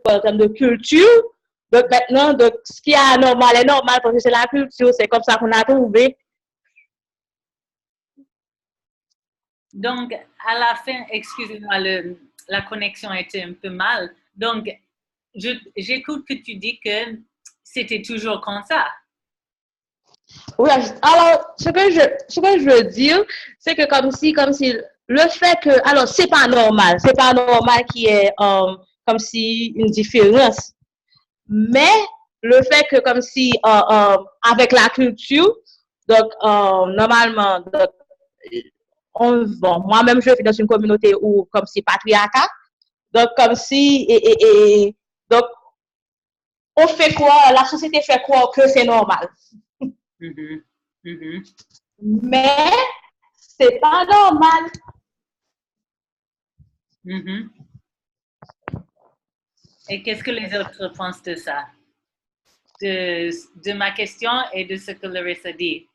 en termes de culture. Donc maintenant, donc, ce qui est anormal est normal parce que c'est la culture, c'est comme ça qu'on a trouvé. Donc, à la fin, excusez-moi, la connexion était un peu mal. Donc, j'écoute que tu dis que c'était toujours comme ça. Oui, alors, ce que je veux dire, c'est que comme si le fait que, alors, c'est pas normal qu'il y ait, comme si une différence. Mais le fait que, comme si, avec la culture, donc, normalement, donc, bon, moi-même, je vis dans une communauté où, comme si patriarcat, donc, comme si, donc, on fait quoi, la société fait quoi que c'est normal. Mm-hmm. Mm-hmm. Mais, c'est pas normal. Mm-hmm. Et qu'est-ce que les autres pensent de ça? De ma question et de ce que Larissa dit.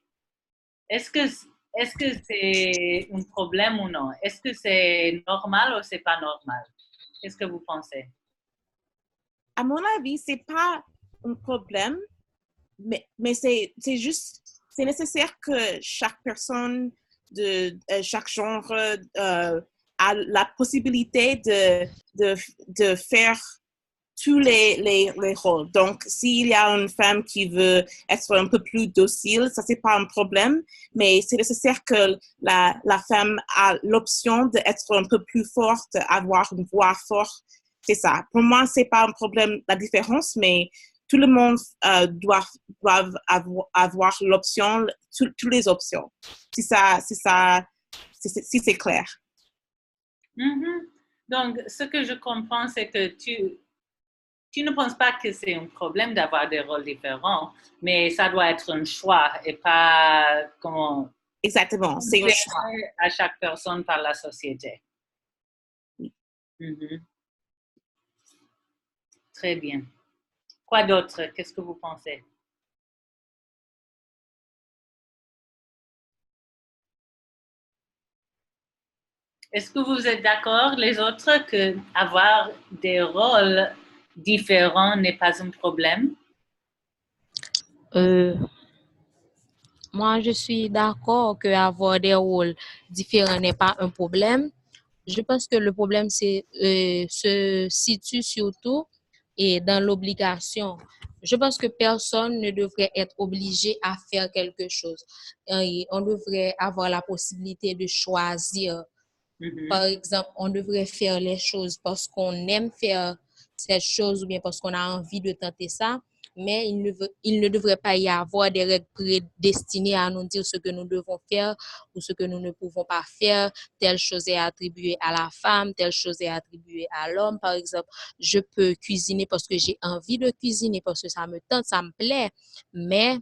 Est-ce que c'est un problème ou non? Est-ce que c'est normal ou c'est pas normal? Qu'est-ce que vous pensez? À mon avis, c'est pas un problème, mais c'est juste, c'est nécessaire que chaque personne de chaque genre a la possibilité de faire tous les rôles. Donc, s'il y a une femme qui veut être un peu plus docile, ça, c'est pas un problème, mais c'est nécessaire que la femme a l'option d'être un peu plus forte, avoir une voix forte. C'est ça. Pour moi, c'est pas un problème, la différence, mais tout le monde doit avoir l'option, toutes les options. Si c'est clair. Mm-hmm. Donc, ce que je comprends, c'est que tu ne penses pas que c'est un problème d'avoir des rôles différents, mais ça doit être un choix et pas comment. Exactement, c'est un choix. À chaque personne par la société. Mm-hmm. Très bien. Quoi d'autre? Qu'est-ce que vous pensez? Est-ce que vous êtes d'accord, les autres, que avoir des rôles différents n'est pas un problème? Moi, je suis d'accord qu'avoir des rôles différents n'est pas un problème. Je pense que le problème se situe surtout dans l'obligation. Je pense que personne ne devrait être obligé à faire quelque chose. Et on devrait avoir la possibilité de choisir. Mm-hmm. Par exemple, on devrait faire les choses parce qu'on aime faire cette chose ou bien parce qu'on a envie de tenter ça, mais il ne devrait pas y avoir des règles prédestinées à nous dire ce que nous devons faire ou ce que nous ne pouvons pas faire. Telle chose est attribuée à la femme, telle chose est attribuée à l'homme. Par exemple, je peux cuisiner parce que j'ai envie de cuisiner, parce que ça me tente, ça me plaît, mais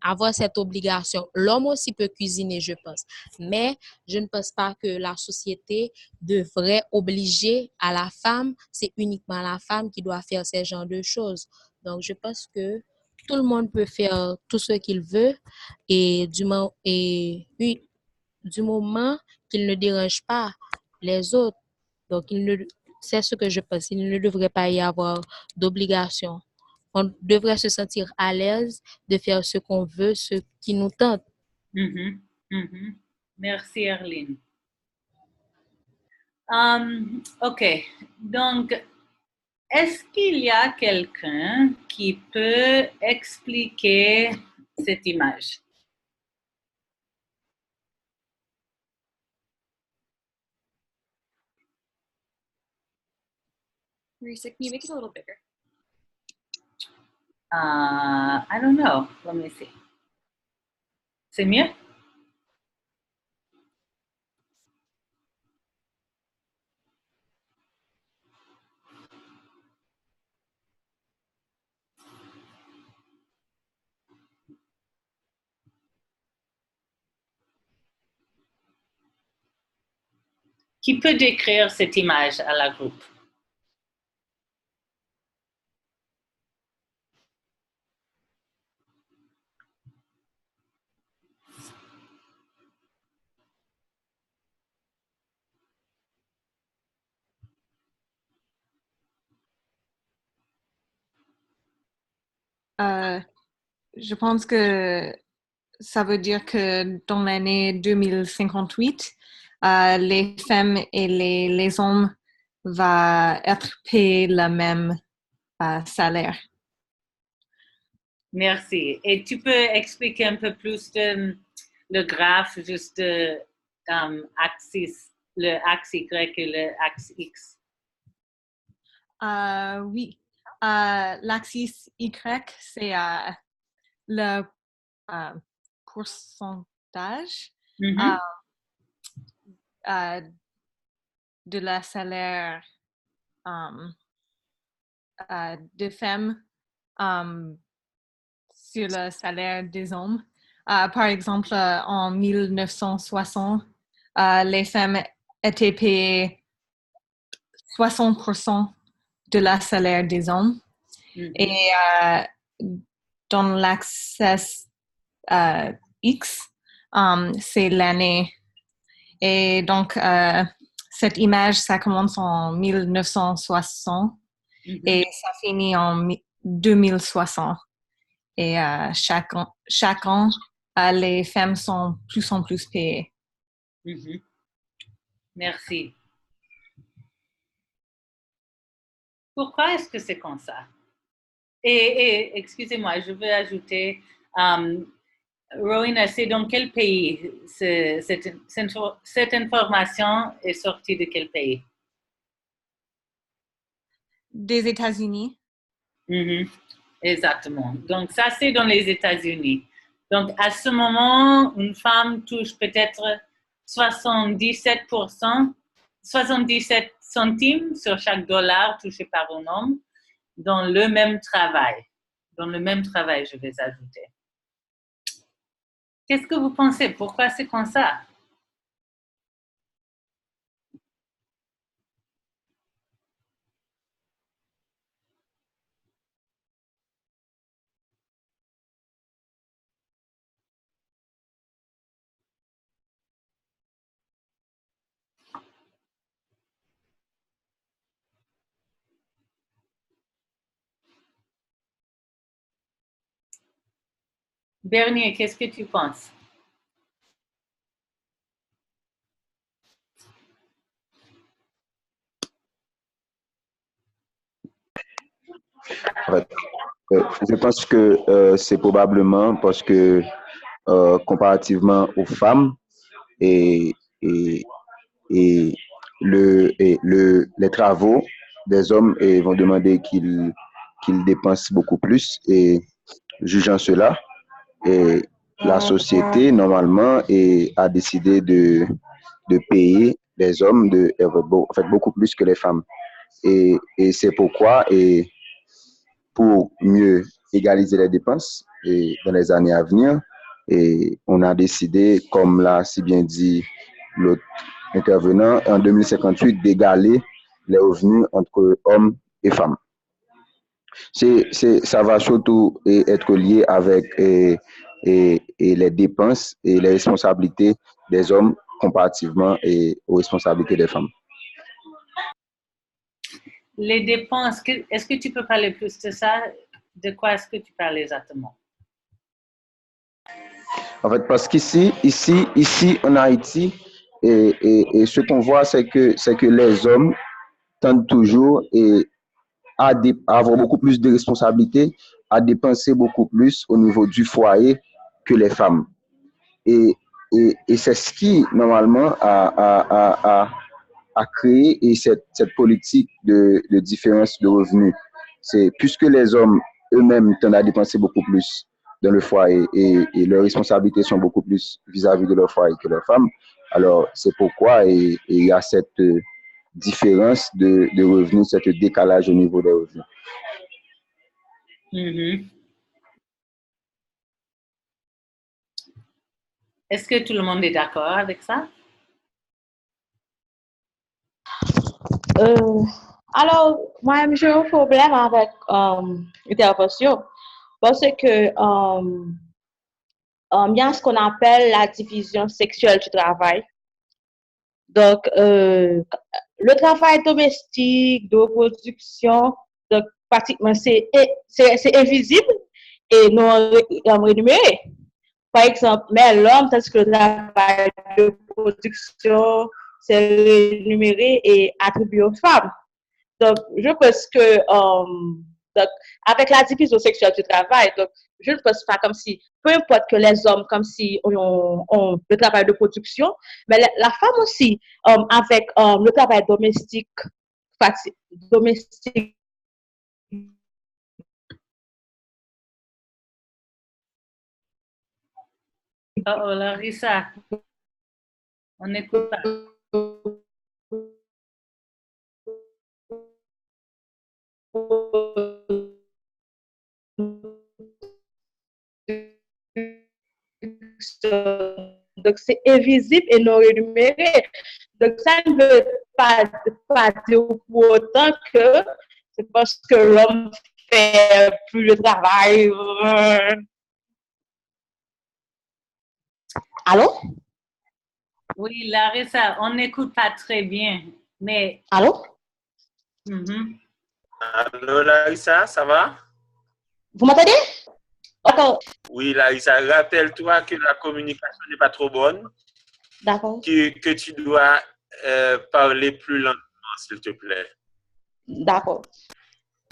avoir cette obligation. L'homme aussi peut cuisiner, je pense. Mais je ne pense pas que la société devrait obliger à la femme. C'est uniquement la femme qui doit faire ce genre de choses. Donc, je pense que tout le monde peut faire tout ce qu'il veut et du moment qu'il ne dérange pas les autres. Donc, c'est ce que je pense. Il ne devrait pas y avoir d'obligation. On devrait se sentir à l'aise de faire ce qu'on veut, ce qui nous tente. Mm-hmm. Mm-hmm. Merci, Arlene. OK. Donc, est-ce qu'il y a quelqu'un qui peut expliquer cette image? Marisa, can you make it a little bigger? I don't know. Let me see. C'est mieux? Qui peut décrire cette image à la groupe? Je pense que ça veut dire que dans l'année 2058, les femmes et les hommes vont être payés le même salaire. Merci. Et tu peux expliquer un peu plus le graphe, juste axis, le axe Y et le axe X? Oui. L'axis Y, c'est le pourcentage de la salaire de femmes sur le salaire des hommes. Par exemple, en 1960, les femmes étaient payées 60% de la salaire des hommes. Et dans l'axe X, c'est l'année. Et donc, cette image, ça commence en 1960 et ça finit en 2060. Et chaque an, les femmes sont plus en plus payées. Merci. Pourquoi est-ce que c'est comme ça? Et excusez-moi, je veux ajouter, Rowena, c'est dans quel pays cette information est sortie de quel pays? Des États-Unis. Exactement. Donc, ça, c'est dans les États-Unis. Donc, à ce moment, une femme touche peut-être 77 centimes sur chaque dollar touché par un homme dans le même travail. Dans le même travail, je vais ajouter. Qu'est-ce que vous pensez? Pourquoi c'est comme ça? Bernier, qu'est-ce que tu penses? En fait, je pense que c'est probablement parce que comparativement aux femmes et les travaux des hommes vont demander qu'ils dépensent beaucoup plus et jugeant cela, et la société normalement a décidé de payer les hommes beaucoup plus que les femmes. Et c'est pourquoi, et pour mieux égaliser les dépenses dans les années à venir, et on a décidé, comme l'a si bien dit l'autre intervenant, en 2058 d'égaler les revenus entre hommes et femmes. Ça va surtout être lié avec les dépenses et les responsabilités des hommes comparativement aux responsabilités des femmes. Les dépenses, est-ce que tu peux parler plus de ça? De quoi est-ce que tu parles exactement? En fait, parce qu'ici en Haïti, et ce qu'on voit, c'est que les hommes tendent toujours à avoir beaucoup plus de responsabilités, à dépenser beaucoup plus au niveau du foyer que les femmes. Et c'est ce qui, normalement, a créé cette politique de différence de revenus. C'est puisque les hommes eux-mêmes tendent à dépenser beaucoup plus dans le foyer et leurs responsabilités sont beaucoup plus vis-à-vis de leur foyer que leurs femmes. Alors, c'est pourquoi il y a cette différence de revenus, cet décalage au niveau des revenus. Est-ce que tout le monde est d'accord avec ça? Alors, moi, j'ai un problème avec l'intervention parce que il y a ce qu'on appelle la division sexuelle du travail. Donc, le travail domestique, de reproduction, donc pratiquement c'est invisible et non rémunéré. Par exemple, mais l'homme, tandis que le travail de production, c'est rémunéré et attribué aux femmes. Donc, je pense que donc, avec la division sexuelle du travail, donc, je ne pense pas comme si, peu importe que les hommes, comme si ont le travail de production, mais la femme aussi, avec le travail domestique, domestique. Oh, Larissa, on n'écoute pas. Donc, c'est invisible et non rémunéré. Donc, ça ne veut pas dire pour autant que c'est parce que l'homme fait plus le travail. Allô? Oui, Larissa, on n'écoute pas très bien, mais... Allô? Allô, Larissa, ça va? Vous m'entendez? D'accord. Oui, Larissa, rappelle-toi que la communication n'est pas trop bonne. D'accord. Que tu dois parler plus lentement, s'il te plaît. D'accord.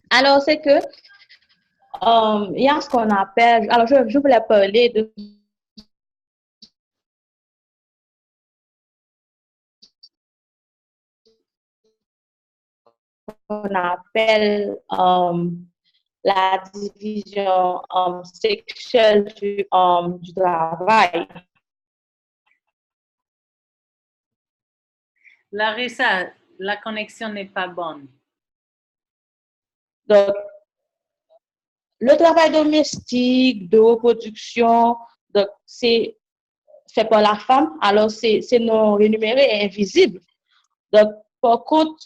Alors, c'est que il y a ce qu'on appelle, alors je voulais parler de ce qu'on appelle la division sexuelle du travail. Larissa, la connexion n'est pas bonne. Donc, le travail domestique, de reproduction, donc c'est fait par la femme, alors c'est non rémunéré et invisible. Donc, par contre,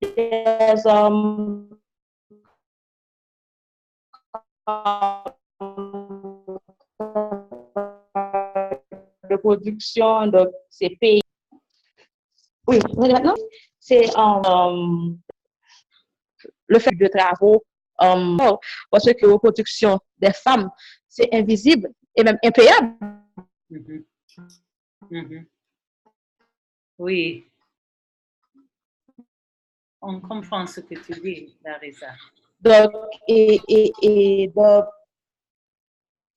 les hommes de production, donc c'est payé. Oui, maintenant, c'est le fait de travaux, parce que la reproduction des femmes, c'est invisible et même impayable. Oui. On comprend ce que tu dis, Larissa. Donc, donc,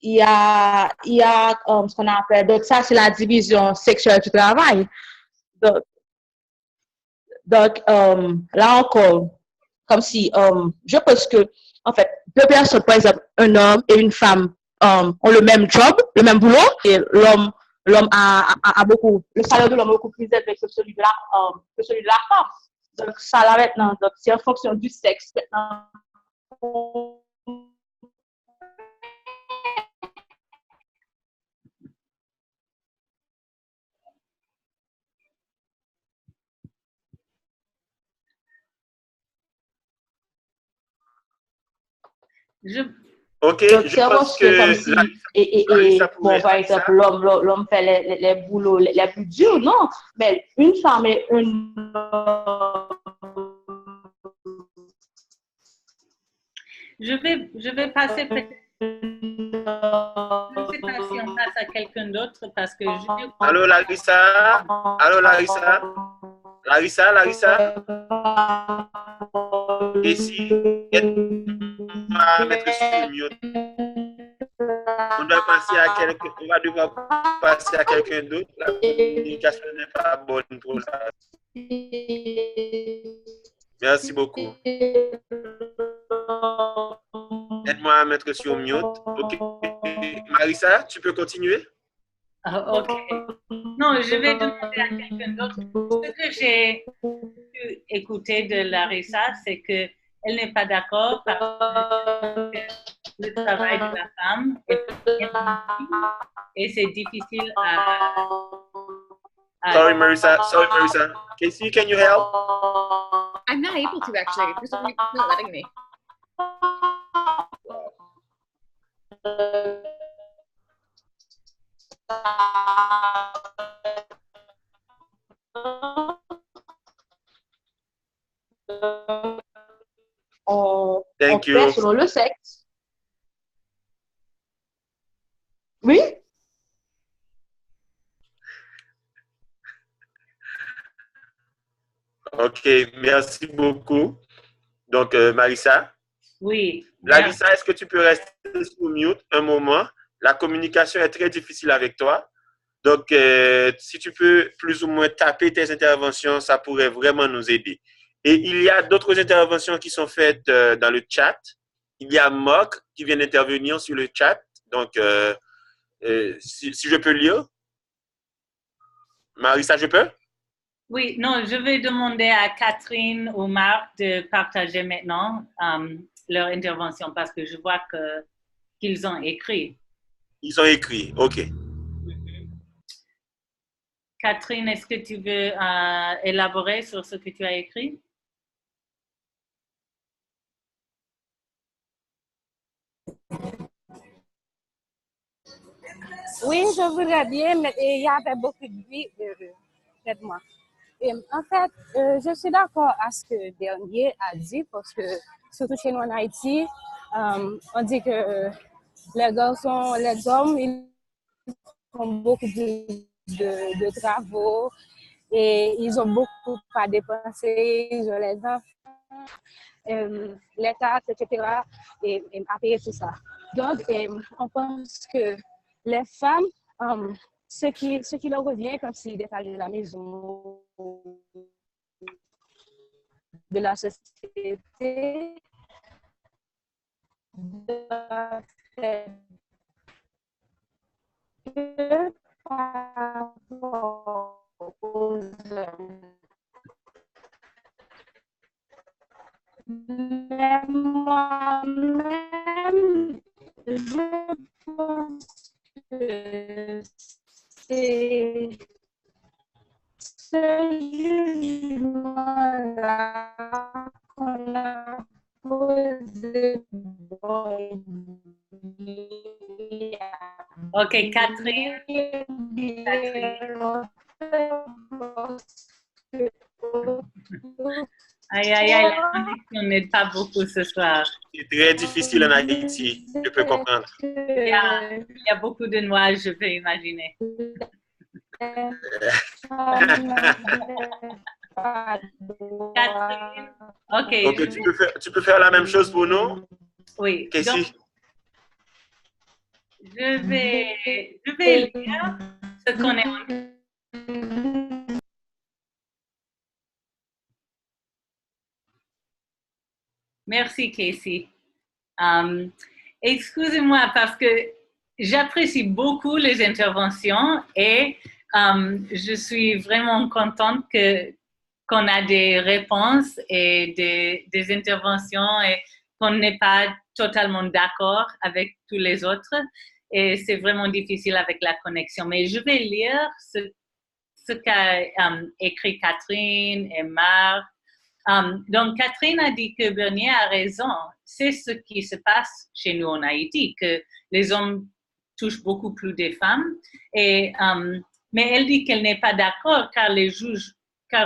il y a ce qu'on appelle, donc ça c'est la division sexuelle du travail. Donc là encore, comme si, je pense que, en fait, deux personnes, par exemple, un homme et une femme ont le même job, le même boulot, et l'homme a beaucoup, le salaire de l'homme est beaucoup plus élevé que celui de la femme. Donc ça là maintenant, donc c'est en fonction du sexe maintenant. Ok, donc, je pense que comme si, bon, par exemple, l'homme fait les boulots les plus durs, non, mais une femme et une... Je vais passer peut-être... Je ne sais pas si on passe à quelqu'un d'autre parce que je... Allô, Larissa? Allô, Larissa? Larissa? Ici, aide-moi à mettre sur mute. On va devoir passer à quelqu'un d'autre. La communication n'est pas bonne pour ça. Merci beaucoup. Aide-moi à mettre sur mute. Ok. Marissa, tu peux continuer? Ok. Non, je vais demander à quelqu'un d'autre. Ce que j'ai pu écouter de Larissa, c'est qu'elle n'est pas d'accord parce que le travail de la femme est et c'est difficile à... Sorry, Marissa. Casey, can you help? I'm not able to actually. For some reason, it's not letting me. on Thank fait you. selon le sexe. Oui? OK, merci beaucoup. Donc, Marissa. Oui. Merci. Larissa, est-ce que tu peux rester sur mute un moment? La communication est très difficile avec toi. Donc, si tu peux plus ou moins taper tes interventions, ça pourrait vraiment nous aider. Et il y a d'autres interventions qui sont faites dans le chat. Il y a Mock qui vient d'intervenir sur le chat. Donc, si je peux lire. Marissa, je peux? Oui, non, je vais demander à Catherine ou Marc de partager maintenant leur intervention parce que je vois qu'ils ont écrit. Ils ont écrit, OK. Catherine, est-ce que tu veux élaborer sur ce que tu as écrit? Oui, je voudrais bien, mais il y avait beaucoup de bruit près de moi. Et en fait, je suis d'accord à ce que Dernier a dit, parce que surtout chez nous en Haïti, on dit que les garçons, les hommes, ils font beaucoup de travaux et ils ont beaucoup à dépenser, ils ont les enfants, les taxes, etc. et à payer tout ça. Donc, on pense que les femmes, ce qui leur revient comme si d'être de la maison, de la société, doivent faire que par rapport aux hommes. Mais moi-même, je pense que c'est ce jugement-là qu'on a posé. OK, Catherine. Aïe, aïe, aïe, la connexion n'aide pas beaucoup ce soir. C'est très difficile en Haïti, je peux comprendre. Il y a beaucoup de nuages, je peux imaginer. Catherine, OK. OK, tu peux faire la même chose pour nous? Oui. Casey? Je vais lire ce qu'on est en train. Merci, Casey. Excusez-moi parce que j'apprécie beaucoup les interventions et je suis vraiment contente qu'on a des réponses et des interventions et qu'on n'est pas totalement d'accord avec tous les autres. Et c'est vraiment difficile avec la connexion. Mais je vais lire ce qu'a écrit Catherine et Marc. Donc, Catherine a dit que Bernier a raison. C'est ce qui se passe chez nous en Haïti, que les hommes touchent beaucoup plus des femmes. Mais elle dit qu'elle n'est pas d'accord car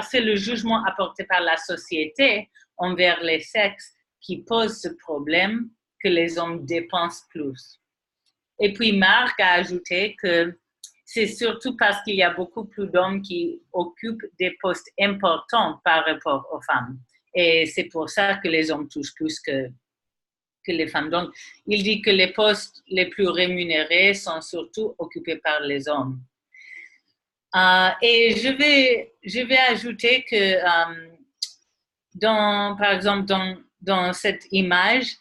c'est le jugement apporté par la société envers les sexes qui pose ce problème que les hommes dépensent plus. Et puis, Marc a ajouté que c'est surtout parce qu'il y a beaucoup plus d'hommes qui occupent des postes importants par rapport aux femmes. Et c'est pour ça que les hommes touchent plus que les femmes. Donc, il dit que les postes les plus rémunérés sont surtout occupés par les hommes. Et je vais ajouter que, par exemple, dans cette image,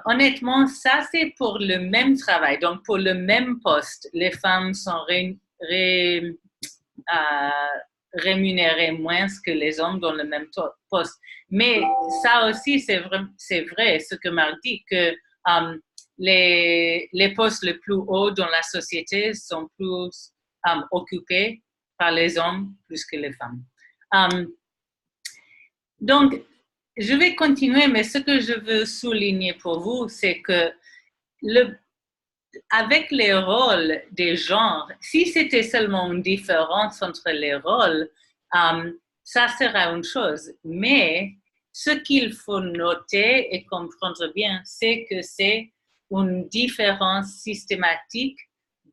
honnêtement, ça, c'est pour le même travail. Donc, pour le même poste, les femmes sont rémunérées moins que les hommes dans le même poste. Mais ça aussi, c'est vrai, ce que Marc dit, que les postes les plus hauts dans la société sont plus occupés par les hommes plus que les femmes. Donc, je vais continuer, mais ce que je veux souligner pour vous, c'est que avec les rôles des genres, si c'était seulement une différence entre les rôles, ça sera une chose. Mais ce qu'il faut noter et comprendre bien, c'est que c'est une différence systématique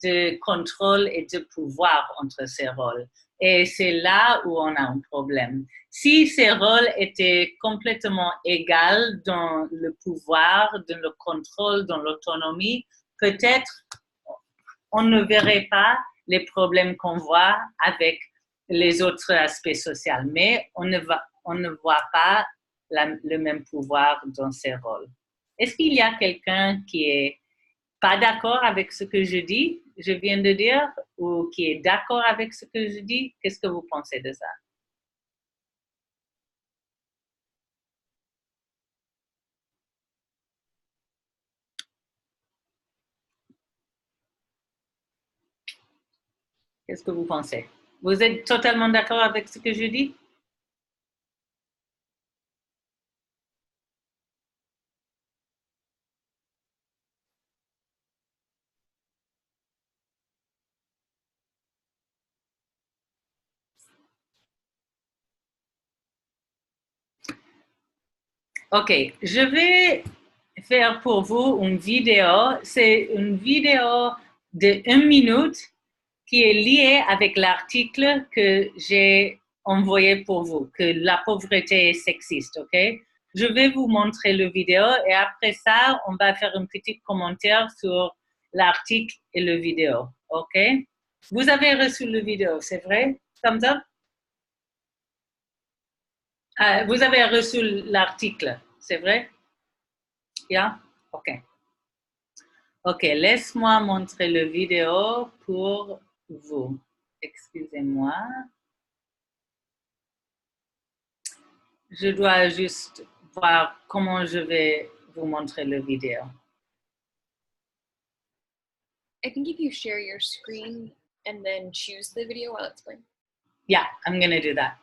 de contrôle et de pouvoir entre ces rôles. Et c'est là où on a un problème. Si ces rôles étaient complètement égaux dans le pouvoir, dans le contrôle, dans l'autonomie, peut-être on ne verrait pas les problèmes qu'on voit avec les autres aspects sociaux, mais on ne voit pas le même pouvoir dans ces rôles. Est-ce qu'il y a quelqu'un qui est pas d'accord avec ce que je viens de dire, ou qui est d'accord avec ce que je dis? Qu'est-ce que vous pensez de ça? Qu'est-ce que vous pensez? Vous êtes totalement d'accord avec ce que je dis? OK, je vais faire pour vous une vidéo. C'est une vidéo de 1 minute qui est liée avec l'article que j'ai envoyé pour vous, que la pauvreté est sexiste, OK? Je vais vous montrer la vidéo et après ça, on va faire un petit commentaire sur l'article et la vidéo, OK? Vous avez reçu la vidéo, c'est vrai? Thumbs up? Vous avez reçu l'article, c'est vrai? Yeah? OK. OK, laisse-moi montrer la vidéo pour vous. Excusez-moi. Je dois juste voir comment je vais vous montrer la vidéo. I think if you share your screen and then choose the video while it's playing. Yeah, I'm going to do that.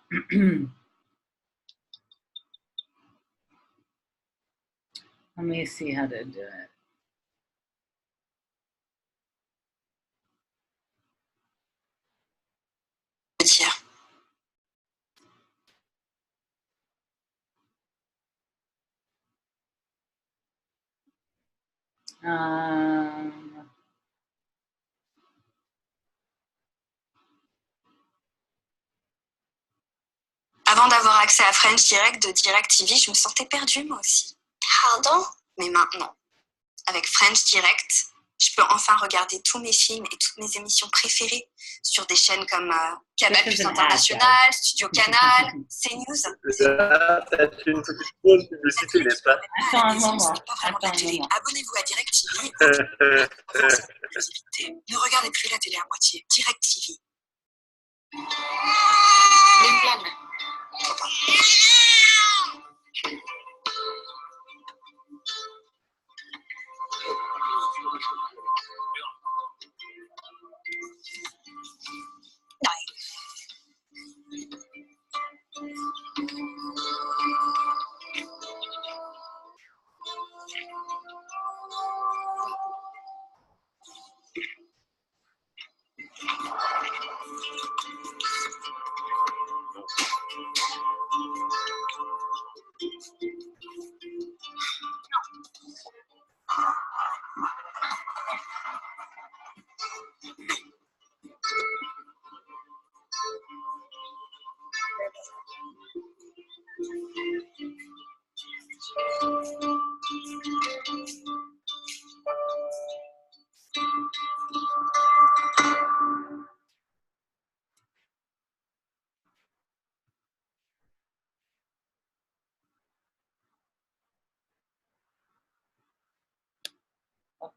Let me see how to do it. Avant d'avoir accès à French Direct de DirecTV, je me sentais perdue moi aussi. Pardon? Mais maintenant, avec French Direct, je peux enfin regarder tous mes films et toutes mes émissions préférées sur des chaînes comme Canal Plus International, Studio Canal, CNews. C'est une petite pause publicité, n'est-ce pas? Attends un moment. Abonnez-vous à DirecTV. Ne regardez plus la télé à moitié. DirecTV.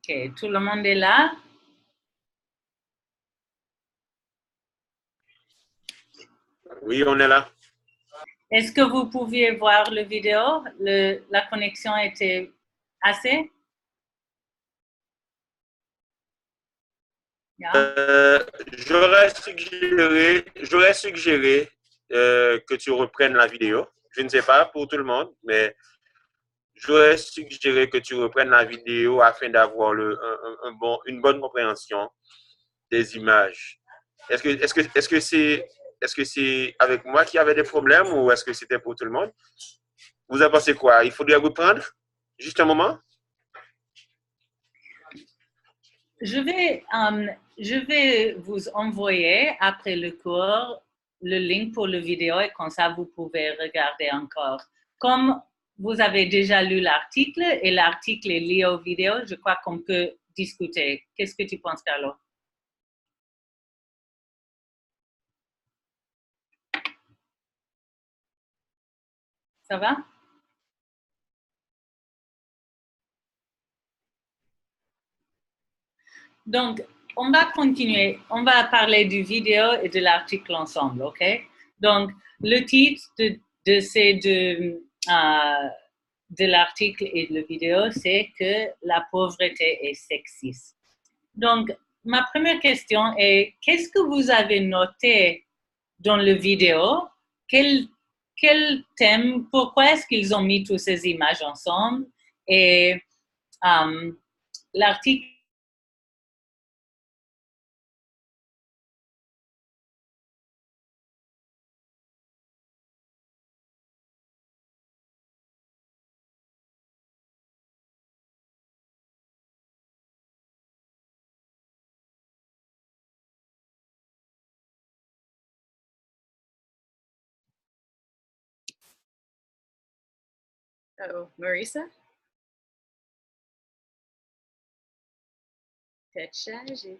OK, tout le monde est là? Oui, on est là. Est-ce que vous pouviez voir la vidéo? La connexion était assez? Yeah. J'aurais suggéré que tu reprennes la vidéo. Je ne sais pas pour tout le monde, mais j'aurais suggéré que tu reprennes la vidéo afin d'avoir une bonne compréhension des images. Est-ce que c'est avec moi qui avait des problèmes ou est-ce que c'était pour tout le monde? Vous en pensez quoi? Il faudrait reprendre? Juste un moment. Je vais vous envoyer après le cours le lien pour la vidéo et comme ça vous pouvez regarder encore. Comme vous avez déjà lu l'article et l'article est lié aux vidéos, je crois qu'on peut discuter. Qu'est-ce que tu penses, Carlo? Ça va? Donc, on va continuer. On va parler du vidéo et de l'article ensemble, OK? Donc, le titre de l'article et de la vidéo, c'est que la pauvreté est sexiste. Donc, ma première question est, qu'est-ce que vous avez noté dans la vidéo? Quel thème, pourquoi est-ce qu'ils ont mis toutes ces images ensemble? Et l'article Oh, Marisa? T'as changé.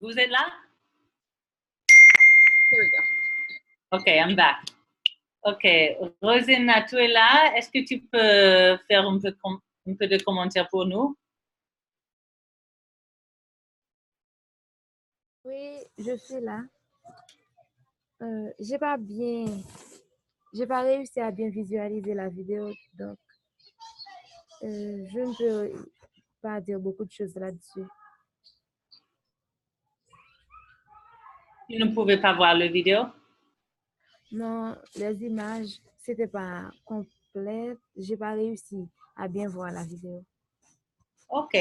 Vous êtes là? There we go. OK, I'm back. OK, Rosina, tu es là? Est-ce que tu peux faire un peu de commentaires pour nous? Oui, je suis là. J'ai pas réussi à bien visualiser la vidéo, donc je ne peux pas dire beaucoup de choses là-dessus. Tu ne pouvais pas voir la vidéo? Non, les images, c'était pas complète. J'ai pas réussi à bien voir la vidéo. OK.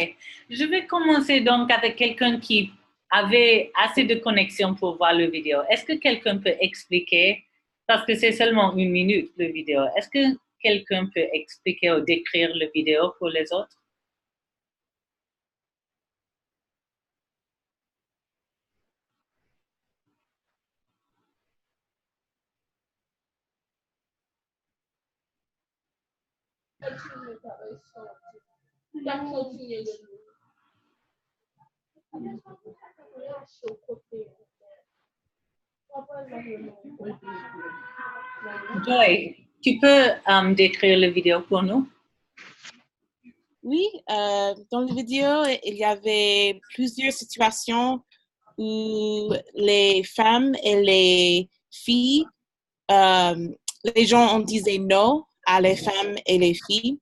Je vais commencer donc avec quelqu'un qui avait assez de connexion pour voir la vidéo. Est-ce que quelqu'un peut expliquer, parce que c'est seulement 1 minute la vidéo, est-ce que quelqu'un peut expliquer ou décrire la vidéo pour les autres? Joy, tu peux décrire la vidéo pour nous? Oui, dans la vidéo, il y avait plusieurs situations où les femmes et les filles, les gens disaient non à les femmes et les filles.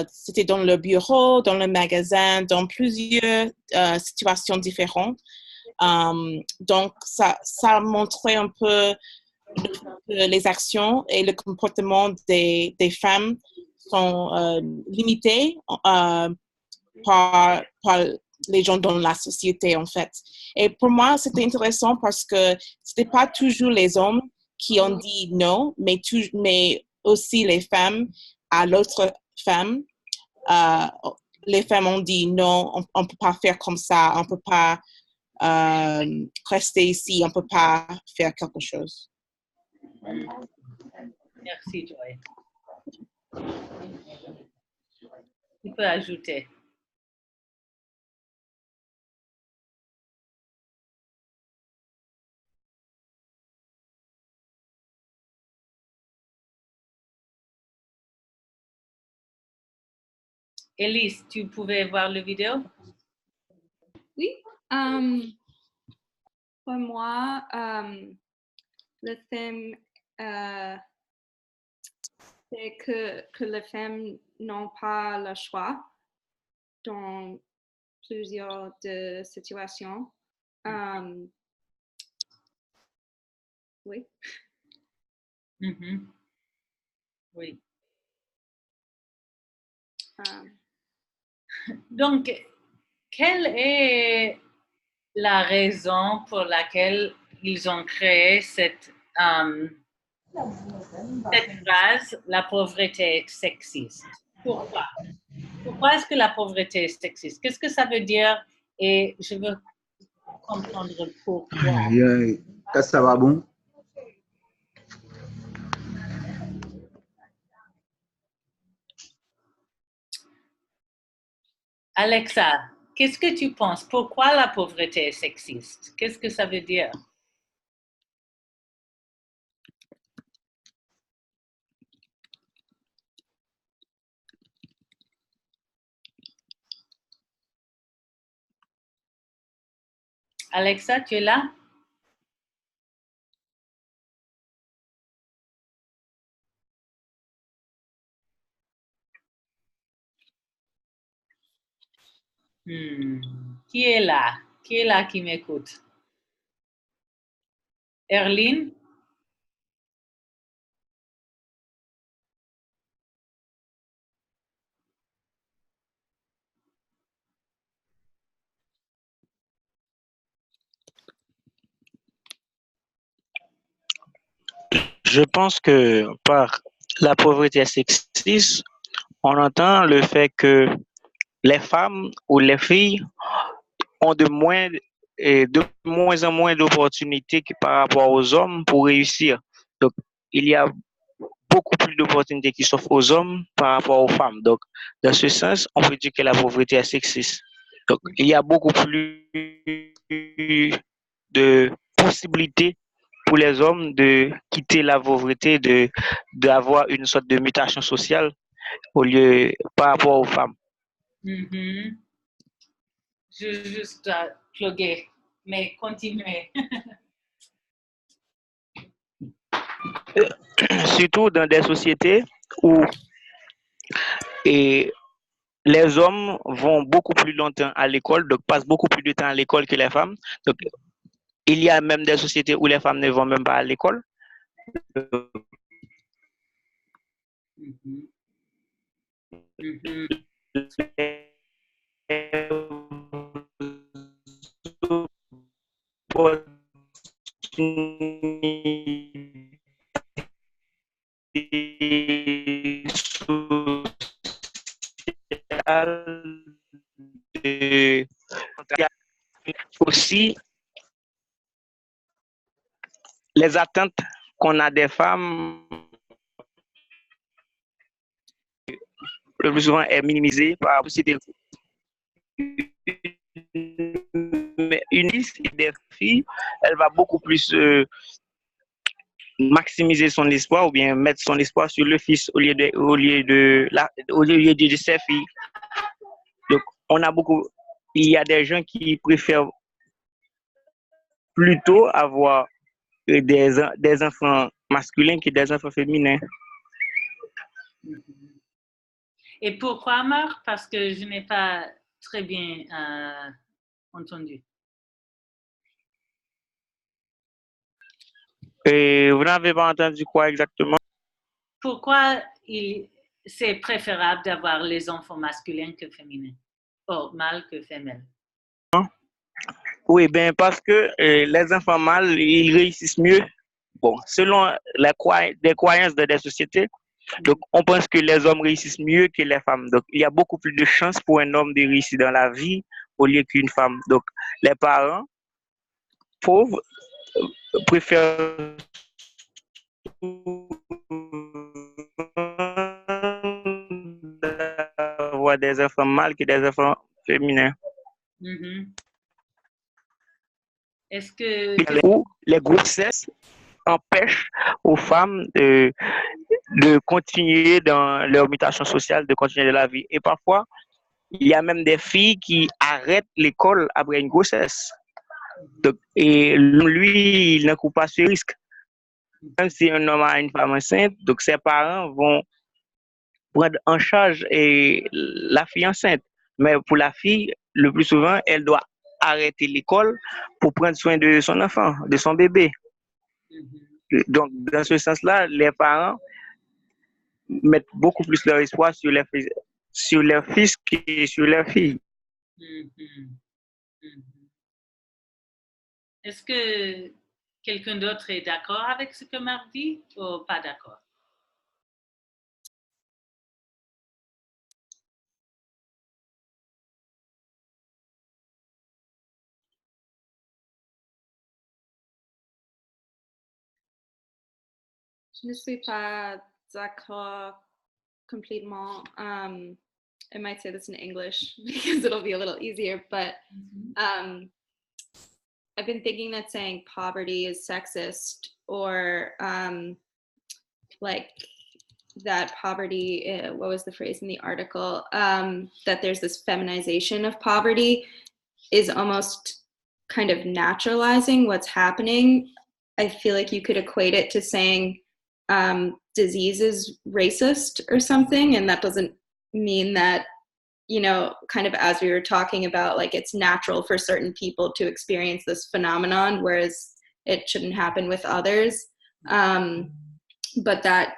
C'était dans le bureau, dans le magasin, dans plusieurs situations différentes. Donc, ça montrait un peu les actions et le comportement des femmes sont limités par les gens dans la société, en fait. Et pour moi, c'était intéressant parce que c'était pas toujours les hommes qui ont dit non, mais aussi les femmes à l'autre femme. Les femmes ont dit non, on peut pas faire comme ça, on peut pas rester ici, on peut pas faire quelque chose. Merci, Joy. Tu peux ajouter. Elise, tu pouvais voir la vidéo? Oui. Pour moi, le thème, c'est que les femmes n'ont pas le choix dans plusieurs de situations. Oui. Mm-hmm. Oui. Donc, quelle est la raison pour laquelle ils ont créé cette phrase, la pauvreté est sexiste? Pourquoi? Pourquoi est-ce que la pauvreté est sexiste? Qu'est-ce que ça veut dire? Et je veux comprendre pourquoi. Est-ce que ça va bon? Alexa, qu'est-ce que tu penses? Pourquoi la pauvreté est sexiste? Qu'est-ce que ça veut dire? Alexa, tu es là? Qui est là? Qui est là qui m'écoute? Erline? Je pense que par la pauvreté sexiste, on entend le fait que les femmes ou les filles ont de moins en moins d'opportunités que par rapport aux hommes pour réussir. Donc, il y a beaucoup plus d'opportunités qui s'offrent aux hommes par rapport aux femmes. Donc, dans ce sens, on peut dire que la pauvreté est sexiste. Donc, il y a beaucoup plus de possibilités pour les hommes de quitter la pauvreté, d'avoir une sorte de mutation sociale au lieu par rapport aux femmes. Je juste plugger, mais continuez. Surtout dans des sociétés où les hommes vont beaucoup plus longtemps à l'école, donc passent beaucoup plus de temps à l'école que les femmes. Donc, il y a même des sociétés où les femmes ne vont même pas à l'école. Aussi, les attentes qu'on a des femmes le plus souvent est minimisée par la société. Mais une liste des filles, elle va beaucoup plus maximiser son espoir ou bien mettre son espoir sur le fils au lieu de ses filles. Donc, il y a des gens qui préfèrent plutôt avoir des enfants masculins que des enfants féminins. Et pourquoi, Marc? Parce que je n'ai pas très bien entendu. Et vous n'avez pas entendu quoi exactement? Pourquoi c'est préférable d'avoir les enfants masculins que féminins? Oh, mâles que femelles. Oui, ben parce que les enfants mâles, ils réussissent mieux. Bon, selon des croyances de des sociétés, donc on pense que les hommes réussissent mieux que les femmes. Donc, il y a beaucoup plus de chances pour un homme de réussir dans la vie au lieu qu'une femme. Donc, les parents pauvres préfèrent avoir des enfants mâles que des enfants féminins. Est-ce que les grossesses empêchent aux femmes de continuer dans leur mutation sociale, de continuer de la vie. Et parfois, il y a même des filles qui arrêtent l'école après une grossesse. Donc, et lui, il ne court pas ce risque. Même si un homme a une femme enceinte, donc ses parents vont prendre en charge la fille enceinte. Mais pour la fille, le plus souvent, elle doit arrêter l'école pour prendre soin de son enfant, de son bébé. Donc, dans ce sens-là, les parents mettent beaucoup plus leur espoir sur sur leurs fils que sur leurs filles. Mhm. Mhm. Est-ce que quelqu'un d'autre est d'accord avec ce que Marc dit ou pas d'accord? Je ne suis pas d'accord complètement. I might say this in English because it'll be a little easier, but I've been thinking that saying poverty is sexist or like that poverty, what was the phrase in the article, that there's this feminization of poverty is almost kind of naturalizing what's happening. I feel like you could equate it to saying disease is racist or something, and that doesn't mean that, you know, kind of as we were talking about, like it's natural for certain people to experience this phenomenon, whereas it shouldn't happen with others. But that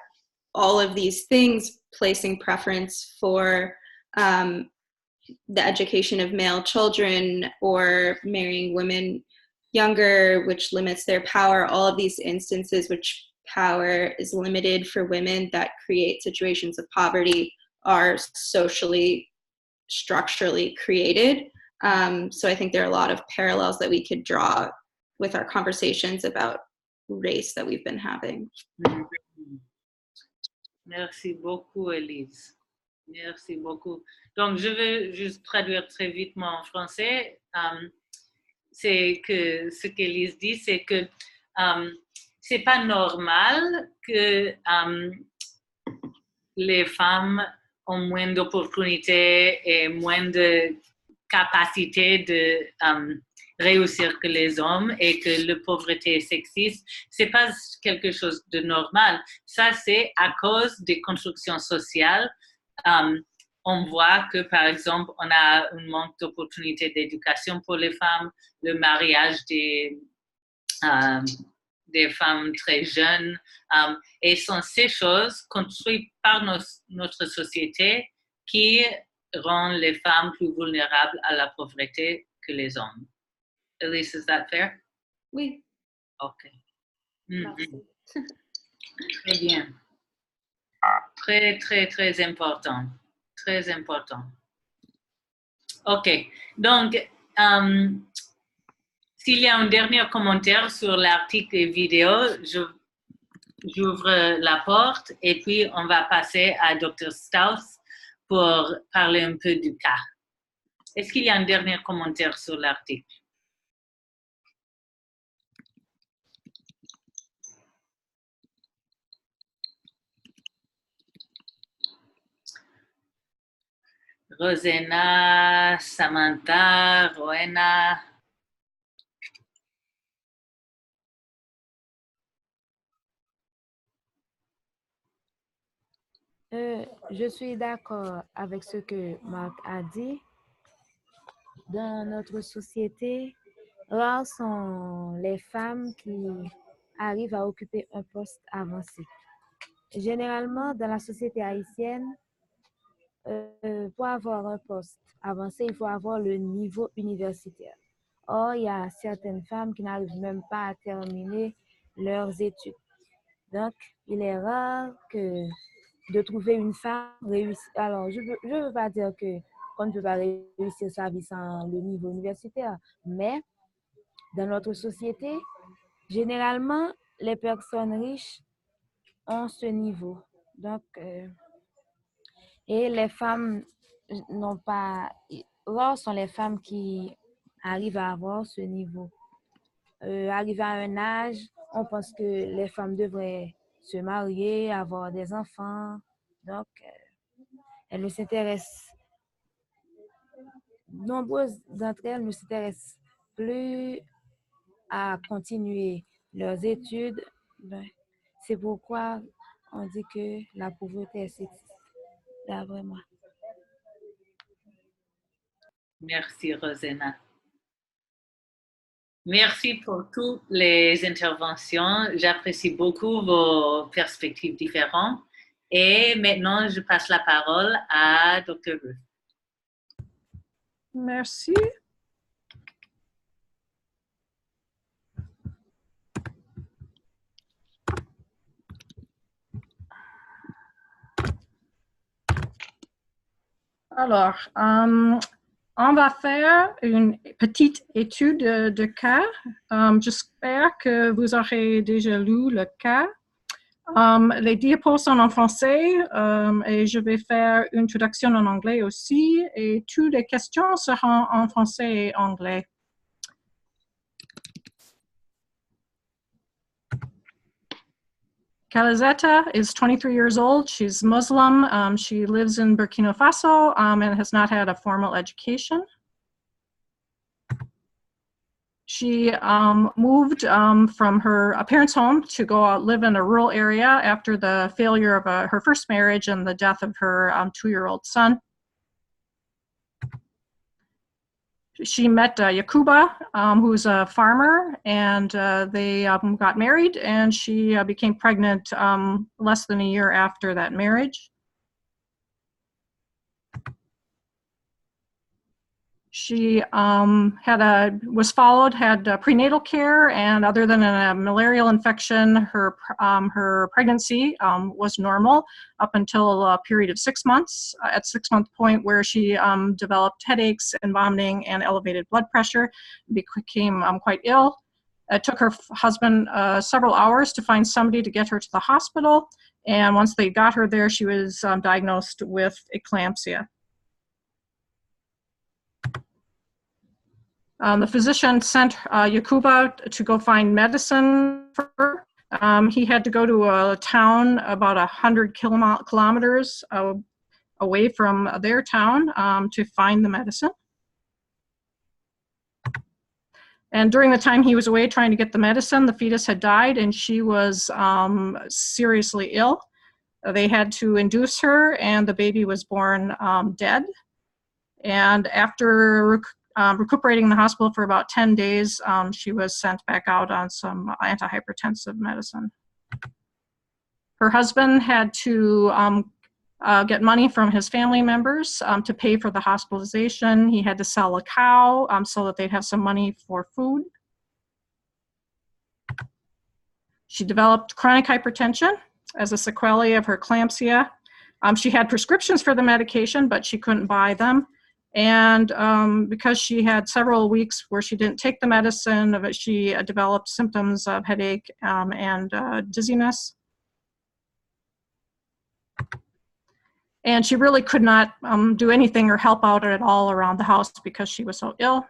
all of these things placing preference for the education of male children or marrying women younger, which limits their power, all of these instances which power is limited for women that create situations of poverty are socially, structurally created. So I think there are a lot of parallels that we could draw with our conversations about race that we've been having. Merci beaucoup, Elise. Merci beaucoup. Donc, je veux juste traduire très vite en français. C'est que ce qu'Elise dit, c'est que c'est pas normal que les femmes ont moins d'opportunités et moins de capacité de réussir que les hommes et que la pauvreté sexiste, c'est pas quelque chose de normal. Ça, c'est à cause des constructions sociales. On voit que, par exemple, on a un manque d'opportunités d'éducation pour les femmes, le mariage des femmes très jeunes, et sont ces choses construites par notre société qui rend les femmes plus vulnérables à la pauvreté que les hommes. Elise, is that fair? Oui. OK. Merci. Très bien. Très, très, très important. Très important. OK. Donc, s'il y a un dernier commentaire sur l'article et vidéo, j'ouvre la porte et puis on va passer à Dr. Strauss pour parler un peu du cas. Est-ce qu'il y a un dernier commentaire sur l'article? Rosena, Samantha, Rowena. Je suis d'accord avec ce que Marc a dit. Dans notre société, rares sont les femmes qui arrivent à occuper un poste avancé. Généralement, dans la société haïtienne, pour avoir un poste avancé, il faut avoir le niveau universitaire. Or, il y a certaines femmes qui n'arrivent même pas à terminer leurs études. Donc, il est rare de trouver une femme réussie. Alors, je ne veux pas dire qu'on ne peut pas réussir sa vie sans le niveau universitaire, mais dans notre société, généralement, les personnes riches ont ce niveau. Donc, et les femmes n'ont pas... Rares sont les femmes qui arrivent à avoir ce niveau. Arrivé à un âge, on pense que les femmes devraient se marier, avoir des enfants. Donc, elles ne s'intéressent... Nombreuses d'entre elles ne s'intéressent plus à continuer leurs études. C'est pourquoi on dit que la pauvreté est sexiste, d'après moi. Merci, Rosena. Merci pour toutes les interventions. J'apprécie beaucoup vos perspectives différentes. Et maintenant, je passe la parole à Dr. Ruth. Merci. Alors, on va faire une petite étude de cas. J'espère que vous aurez déjà lu le cas. Les diapos sont en français et je vais faire une traduction en anglais aussi. Et toutes les questions seront en français et anglais. Kalizeta is 23 years old. She's Muslim. She lives in Burkina Faso and has not had a formal education. She moved from her parents' home to go out live in a rural area after the failure of her first marriage and the death of her 2-year-old son. She met Yakuba, who's a farmer, and they got married, and she became pregnant less than a year after that marriage. She was followed, had prenatal care, and other than a malarial infection, her pregnancy was normal up until a period of 6 months. At 6-month point where she developed headaches and vomiting and elevated blood pressure, became quite ill. It took her husband several hours to find somebody to get her to the hospital, and once they got her there, she was diagnosed with eclampsia. The physician sent Yakuba to go find medicine for her. He had to go to a town about 100 kilometers away from their town to find the medicine. And during the time he was away trying to get the medicine, the fetus had died and she was seriously ill. They had to induce her and the baby was born dead. And after recuperating in the hospital for about 10 days, she was sent back out on some antihypertensive medicine. Her husband had to get money from his family members to pay for the hospitalization. He had to sell a cow so that they'd have some money for food. She developed chronic hypertension as a sequelae of her eclampsia. She had prescriptions for the medication, but she couldn't buy them. And because she had several weeks where she didn't take the medicine, she developed symptoms of headache and dizziness. And she really could not do anything or help out at all around the house because she was so ill.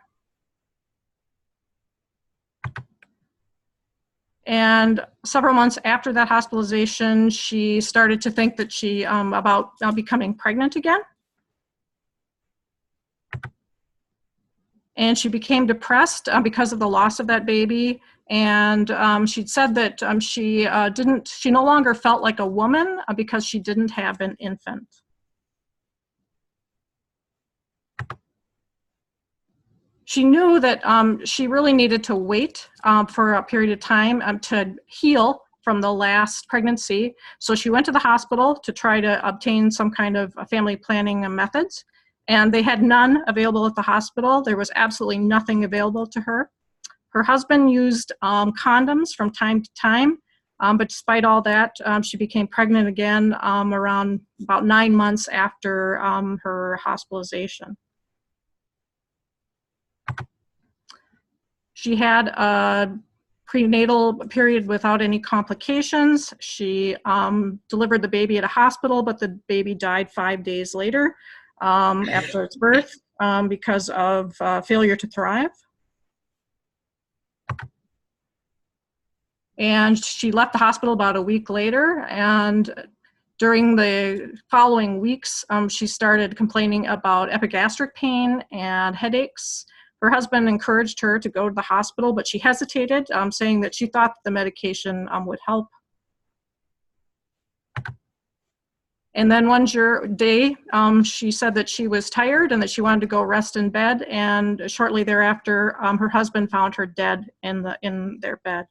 And several months after that hospitalization, she started to think that she about becoming pregnant again. And she became depressed because of the loss of that baby. And she'd said that she no longer felt like a woman because she didn't have an infant. She knew that she really needed to wait for a period of time to heal from the last pregnancy. So she went to the hospital to try to obtain some kind of family planning methods. And they had none available at the hospital. There was absolutely nothing available to her. Her husband used condoms from time to time, but despite all that, she became pregnant again around about 9 months after her hospitalization. She had a prenatal period without any complications. She delivered the baby at a hospital, but the baby died 5 days later. After its birth because of failure to thrive. And she left the hospital about a week later, and during the following weeks, she started complaining about epigastric pain and headaches. Her husband encouraged her to go to the hospital, but she hesitated, saying that she thought the medication would help. And then one day, she said that she was tired and that she wanted to go rest in bed. And shortly thereafter, her husband found her dead in their bed.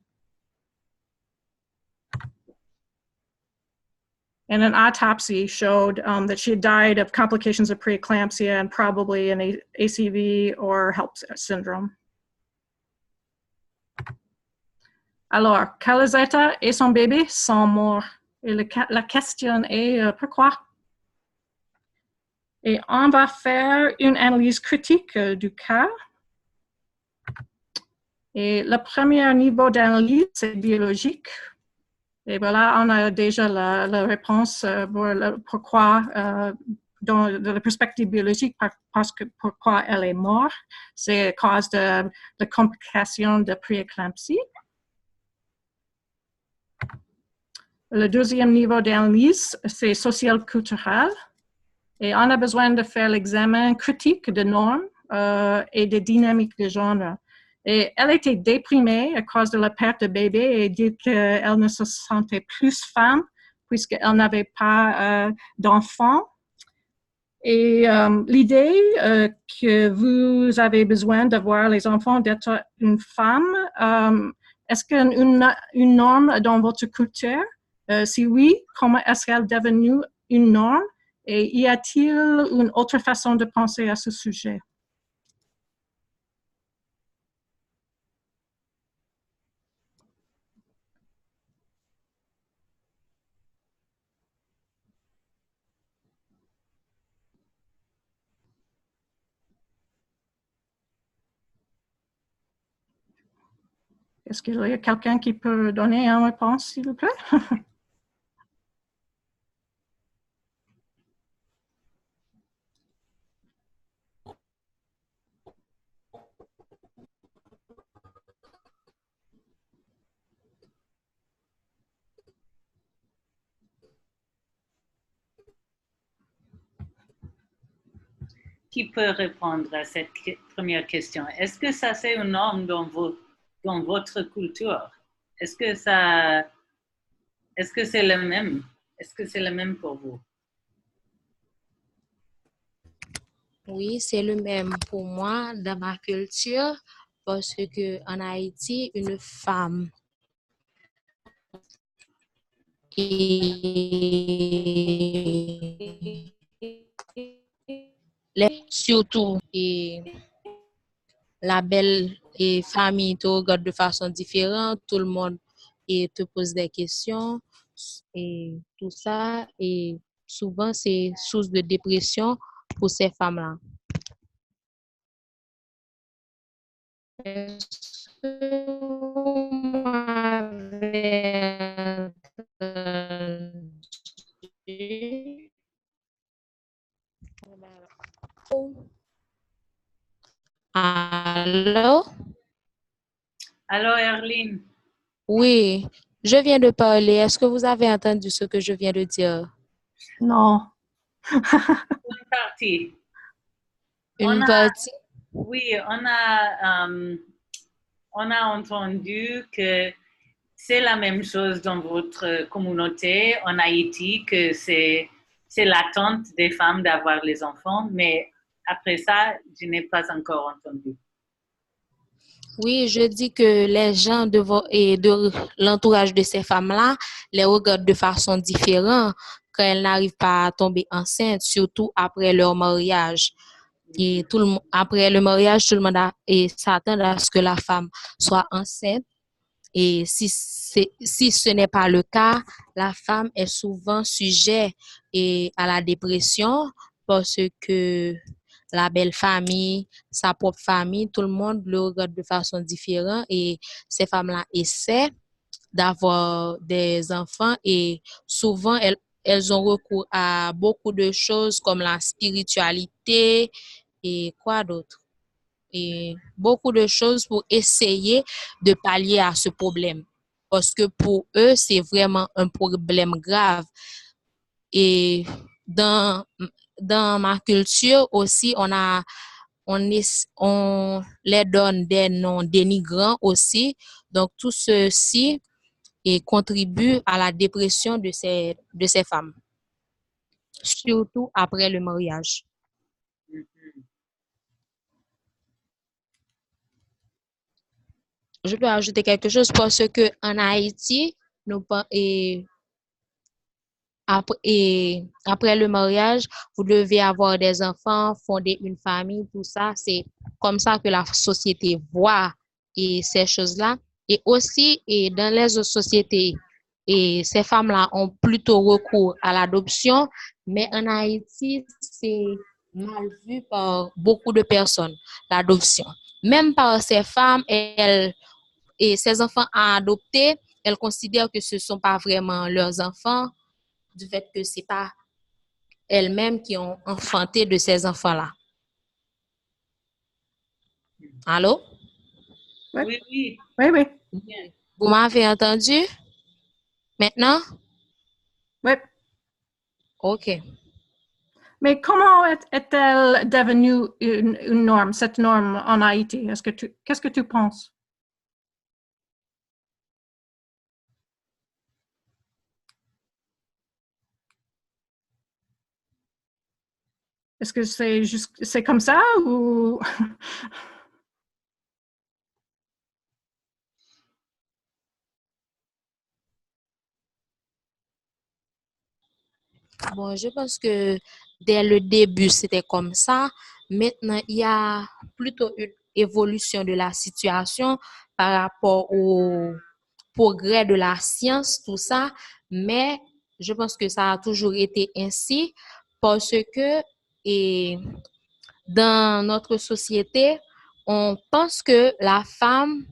And an autopsy showed that she had died of complications of preeclampsia and probably an ACV or HELLP syndrome. Alors, Calizetta et son bébé sont morts. Et la question est pourquoi? Et on va faire une analyse critique du cas. Et le premier niveau d'analyse, c'est biologique. Et voilà, on a déjà la réponse pour pourquoi, dans de la perspective biologique, parce que pourquoi elle est morte. C'est à cause de la complication de prééclampsie. Le deuxième niveau d'analyse, c'est social-culturel. Et on a besoin de faire l'examen critique de normes et de dynamiques de genre. Et elle était déprimée à cause de la perte de bébé et dit qu'elle ne se sentait plus femme puisqu'elle n'avait pas d'enfant. Et l'idée que vous avez besoin d'avoir les enfants d'être une femme, est-ce qu'une norme dans votre culture? Si oui, comment est-ce qu'elle est devenue une norme? Et y a-t-il une autre façon de penser à ce sujet? Est-ce qu'il y a quelqu'un qui peut donner une réponse, s'il vous plaît? Qui peut répondre à cette première question? Est-ce que ça, c'est une norme dans votre culture? Est-ce que c'est le même? Est-ce que c'est le même pour vous? Oui, c'est le même pour moi dans ma culture parce que en Haïti, une femme surtout la belle famille te regarde de façon différente, tout le monde te pose des questions et tout ça et souvent c'est source de dépression pour ces femmes-là. Est-ce que vous m'avez entendu? Allô? Allô, Erline? Oui, je viens de parler. Est-ce que vous avez entendu ce que je viens de dire? Non. Une partie. Une partie? Oui, on a entendu que c'est la même chose dans votre communauté en Haïti, que c'est l'attente des femmes d'avoir les enfants, mais après ça, je n'ai pas encore entendu. Oui, je dis que les gens de l'entourage de ces femmes-là les regardent de façon différente quand elles n'arrivent pas à tomber enceintes, surtout après leur mariage. Et après le mariage, tout le monde s'attend à ce que la femme soit enceinte. Et si ce n'est pas le cas, la femme est souvent sujet à la dépression parce que la belle famille, sa propre famille, tout le monde le regarde de façon différente et ces femmes-là essaient d'avoir des enfants et souvent elles ont recours à beaucoup de choses comme la spiritualité et quoi d'autre. Et beaucoup de choses pour essayer de pallier à ce problème. Parce que pour eux, c'est vraiment un problème grave. Et dans ma culture aussi, on les donne des noms dénigrants aussi. Donc, tout ceci contribue à la dépression de ces femmes. Surtout après le mariage. Je peux ajouter quelque chose parce que en Haïti, après le mariage, vous devez avoir des enfants, fonder une famille, tout ça. C'est comme ça que la société voit ces choses-là. Et aussi, dans les autres sociétés, ces femmes-là ont plutôt recours à l'adoption, mais en Haïti, c'est mal vu par beaucoup de personnes, l'adoption. Même par ces femmes, ces enfants à adopter, elles considèrent que ce ne sont pas vraiment leurs enfants, du fait que ce n'est pas elles-mêmes qui ont enfanté de ces enfants-là. Allô? Oui, oui. Oui. Vous m'avez entendu? Maintenant? Oui. OK. Mais comment est-elle devenue une norme, cette norme en Haïti? Qu'est-ce que tu penses? Est-ce que c'est comme ça ou... Bon, je pense que dès le début, c'était comme ça. Maintenant, il y a plutôt une évolution de la situation par rapport au progrès de la science, tout ça. Mais je pense que ça a toujours été ainsi parce que dans notre société, on pense que la femme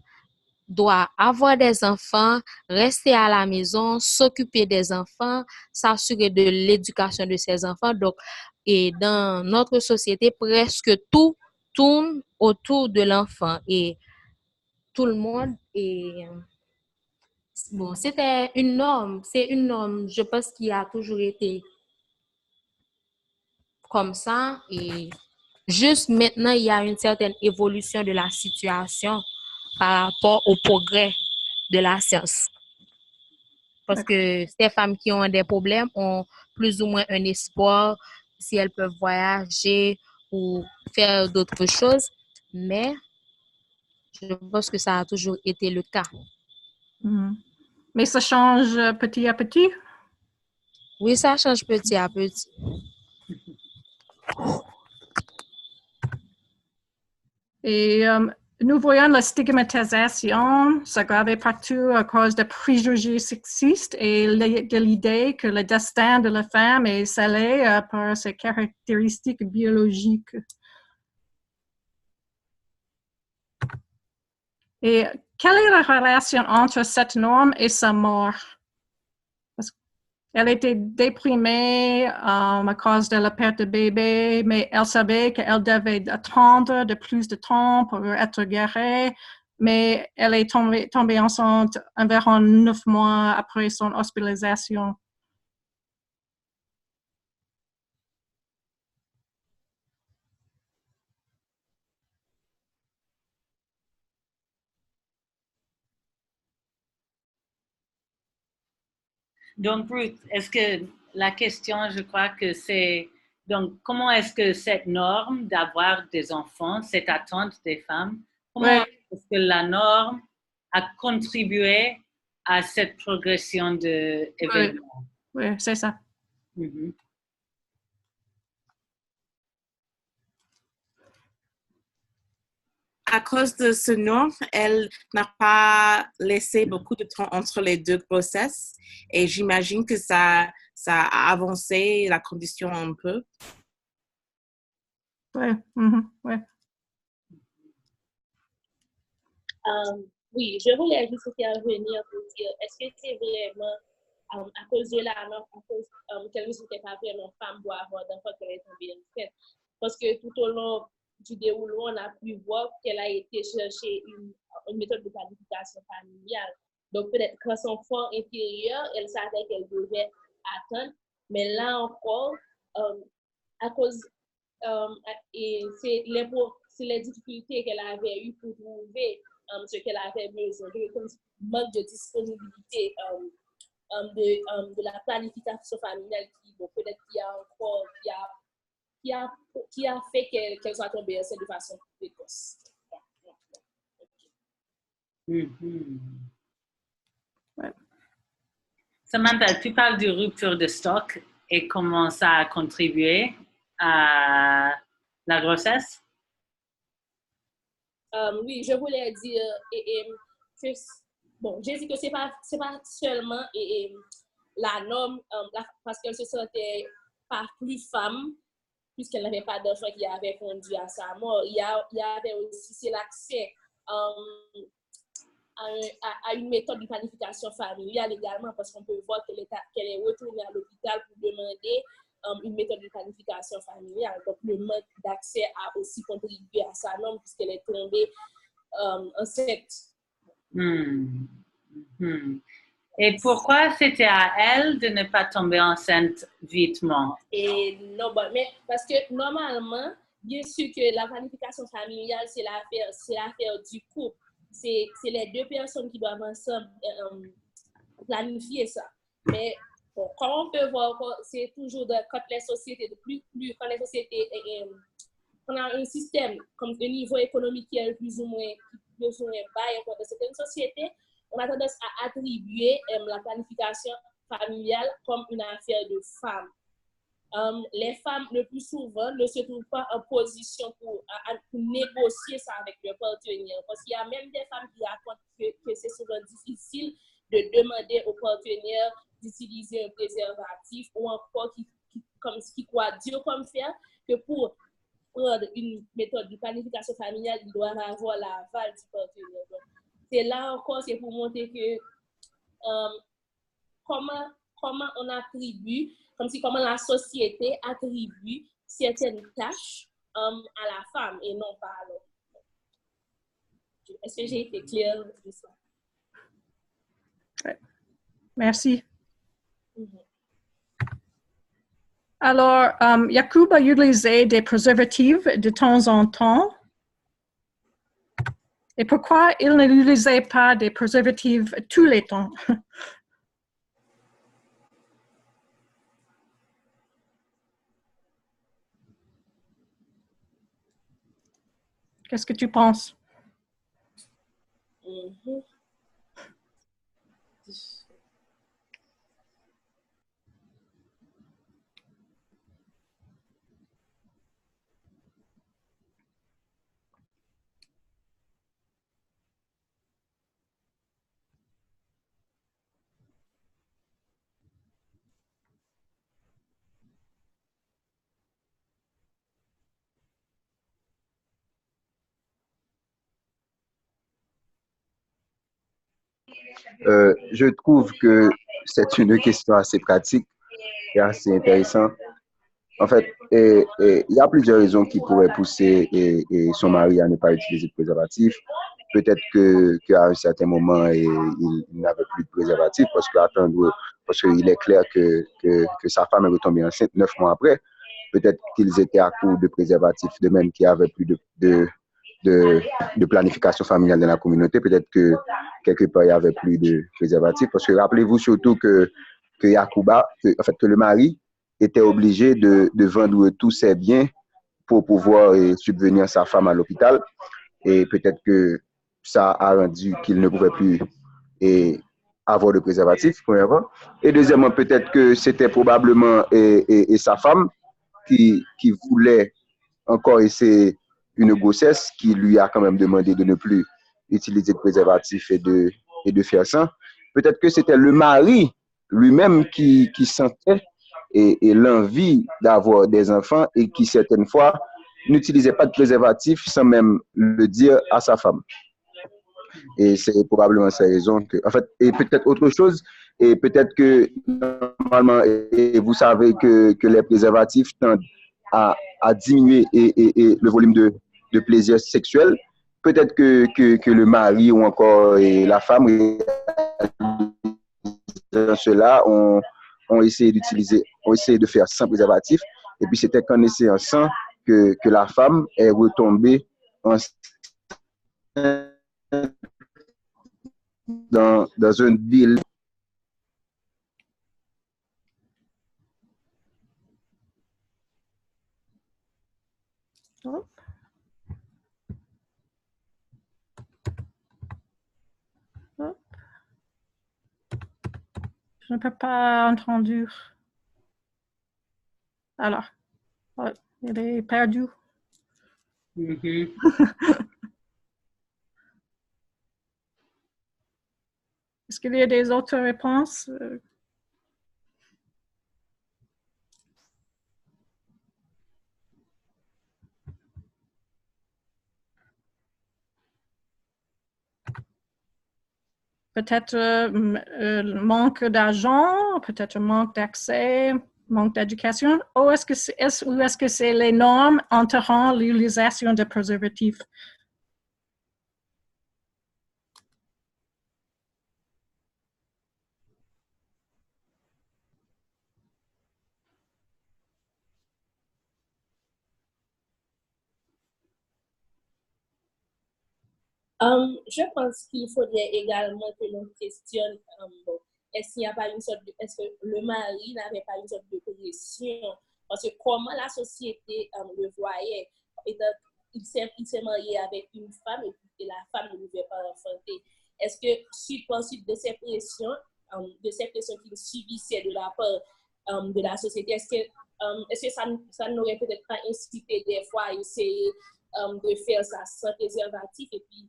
doit avoir des enfants, rester à la maison, s'occuper des enfants, s'assurer de l'éducation de ses enfants. Donc, dans notre société, presque tout tourne autour de l'enfant et tout le monde bon, c'est une norme, je pense, qui a toujours été comme ça et juste maintenant, il y a une certaine évolution de la situation par rapport au progrès de la science. Parce que ces femmes qui ont des problèmes ont plus ou moins un espoir si elles peuvent voyager ou faire d'autres choses. Mais je pense que ça a toujours été le cas. Mais ça change petit à petit? Oui, ça change petit à petit. Et nous voyons la stigmatisation s'aggraver partout à cause de préjugés sexistes et de l'idée que le destin de la femme est scellé par ses caractéristiques biologiques. Et quelle est la relation entre cette norme et sa mort? Elle était déprimée à cause de la perte de bébé, mais elle savait qu'elle devait attendre de plus de temps pour être guérie, mais elle est tombée enceinte environ 9 mois après son hospitalisation. Donc, Ruth, est-ce que la question, je crois que c'est, donc, comment est-ce que cette norme d'avoir des enfants, cette attente des femmes, comment est-ce que la norme a contribué à cette progression d'événements? Oui, c'est ça. Mm-hmm. À cause de ce norme, elle n'a pas laissé beaucoup de temps entre les deux grossesses et j'imagine que ça a avancé la condition un peu. Oui, ouais. Oui, je voulais juste intervenir pour dire, est-ce que c'est vraiment à cause de la norme, à cause qu'elle ne s'était pas vraiment femme doit avoir d'enfants qu'elle est tombée enceinte? Parce que tout au long du déroulement, on a pu voir qu'elle a été chercher une méthode de planification familiale. Donc, peut-être qu'en son fond intérieur, elle savait qu'elle devait attendre. Mais là encore, à cause, et c'est les difficultés qu'elle avait eues pour trouver ce qu'elle avait besoin, comme manque de disponibilité de la planification familiale qui, bon, peut-être qui a fait qu'elle soit tombée enceinte de façon précoce. Mm-hmm. Ouais. Samantha, tu parles de rupture de stock et comment ça a contribué à la grossesse? Oui, je voulais dire que, bon, j'ai dit que c'est pas seulement la norme, parce qu'elle se sentait pas plus femme, puisqu'elle n'avait pas d'enfant qui avait conduit à sa mort. Il y avait aussi, c'est l'accès à une méthode de planification familiale également, parce qu'on peut voir qu'elle est retournée à l'hôpital pour demander une méthode de planification familiale. Donc, le manque d'accès a aussi contribué à sa norme, puisqu'elle est tombée enceinte. Et pourquoi c'était à elle de ne pas tomber enceinte vitement? Et non, mais parce que normalement, bien sûr que la planification familiale, c'est l'affaire du couple. C'est les deux personnes qui doivent ensemble planifier ça. Mais bon, comme on peut voir, c'est toujours quand les sociétés, quand les sociétés, on a un système comme un niveau économique qui est plus ou moins bas dans certaines sociétés, on a tendance à attribuer la planification familiale comme une affaire de femmes. Les femmes, le plus souvent, ne se trouvent pas en position pour négocier ça avec leur partenaire. Parce qu'il y a même des femmes qui racontent que c'est souvent difficile de demander au partenaire d'utiliser un préservatif ou encore qui croient dur comme fer, que pour prendre une méthode de planification familiale, il doit avoir l'aval du partenaire. Donc, c'est là encore, c'est pour montrer que comment on attribue, comment la société attribue certaines tâches à la femme et non pas à l'homme. Est-ce que j'ai été claire de ça? Merci. Alors, Yacoub a utilisé des préservatifs de temps en temps. Et pourquoi il n'utilisait pas des préservatifs tous les temps? Qu'est-ce que tu penses? Je trouve que c'est une question assez pratique et assez intéressante. En fait, il y a plusieurs raisons qui pourraient pousser son mari à ne pas utiliser de préservatif. Peut-être qu'à un certain moment, il n'avait plus de préservatif parce qu'il est clair que sa femme est retombée enceinte 9 mois après. Peut-être qu'ils étaient à court de préservatif, de même qu'il n'y avait plus de planification familiale dans la communauté. Peut-être que quelque part, il n'y avait plus de préservatif. Parce que rappelez-vous surtout que Yacouba, que le mari était obligé de vendre tous ses biens pour pouvoir subvenir sa femme à l'hôpital. Et peut-être que ça a rendu qu'il ne pouvait plus avoir de préservatif, premièrement. Et deuxièmement, peut-être que c'était probablement sa femme qui voulait encore essayer une grossesse, qui lui a quand même demandé de ne plus utiliser de préservatif et de faire ça. Peut-être que c'était le mari lui-même qui sentait et l'envie d'avoir des enfants et qui certaines fois n'utilisait pas de préservatif sans même le dire à sa femme. Et c'est probablement ces raisons que, en fait, et peut-être autre chose, et peut-être que normalement, et vous savez que les préservatifs tendent à diminuer le volume de plaisir sexuel. Peut-être que le mari ou encore la femme, ceux-là ont essayé de faire sans préservatif. Et puis c'était qu'en essayant sans que la femme est retombée enceinte dans une ville. Je ne peux pas entendre. Alors, il est perdu. Est-ce qu'il y a des autres réponses? Peut-être manque d'argent, peut-être manque d'accès, manque d'éducation, ou est-ce que c'est les normes entourant l'utilisation de préservatifs? Je pense qu'il faudrait également que l'on questionne, bon, est-ce qu'il n'y a pas une sorte de, est-ce que le mari n'avait pas une sorte de pression? Parce que comment la société le voyait, il s'est marié avec une femme et la femme ne pouvait pas enfanter. Est-ce que suite de ces pressions qu'il subissait de la part de la société, est-ce que ça n'aurait peut-être pas incité des fois à essayer de faire ça sans préservatif et puis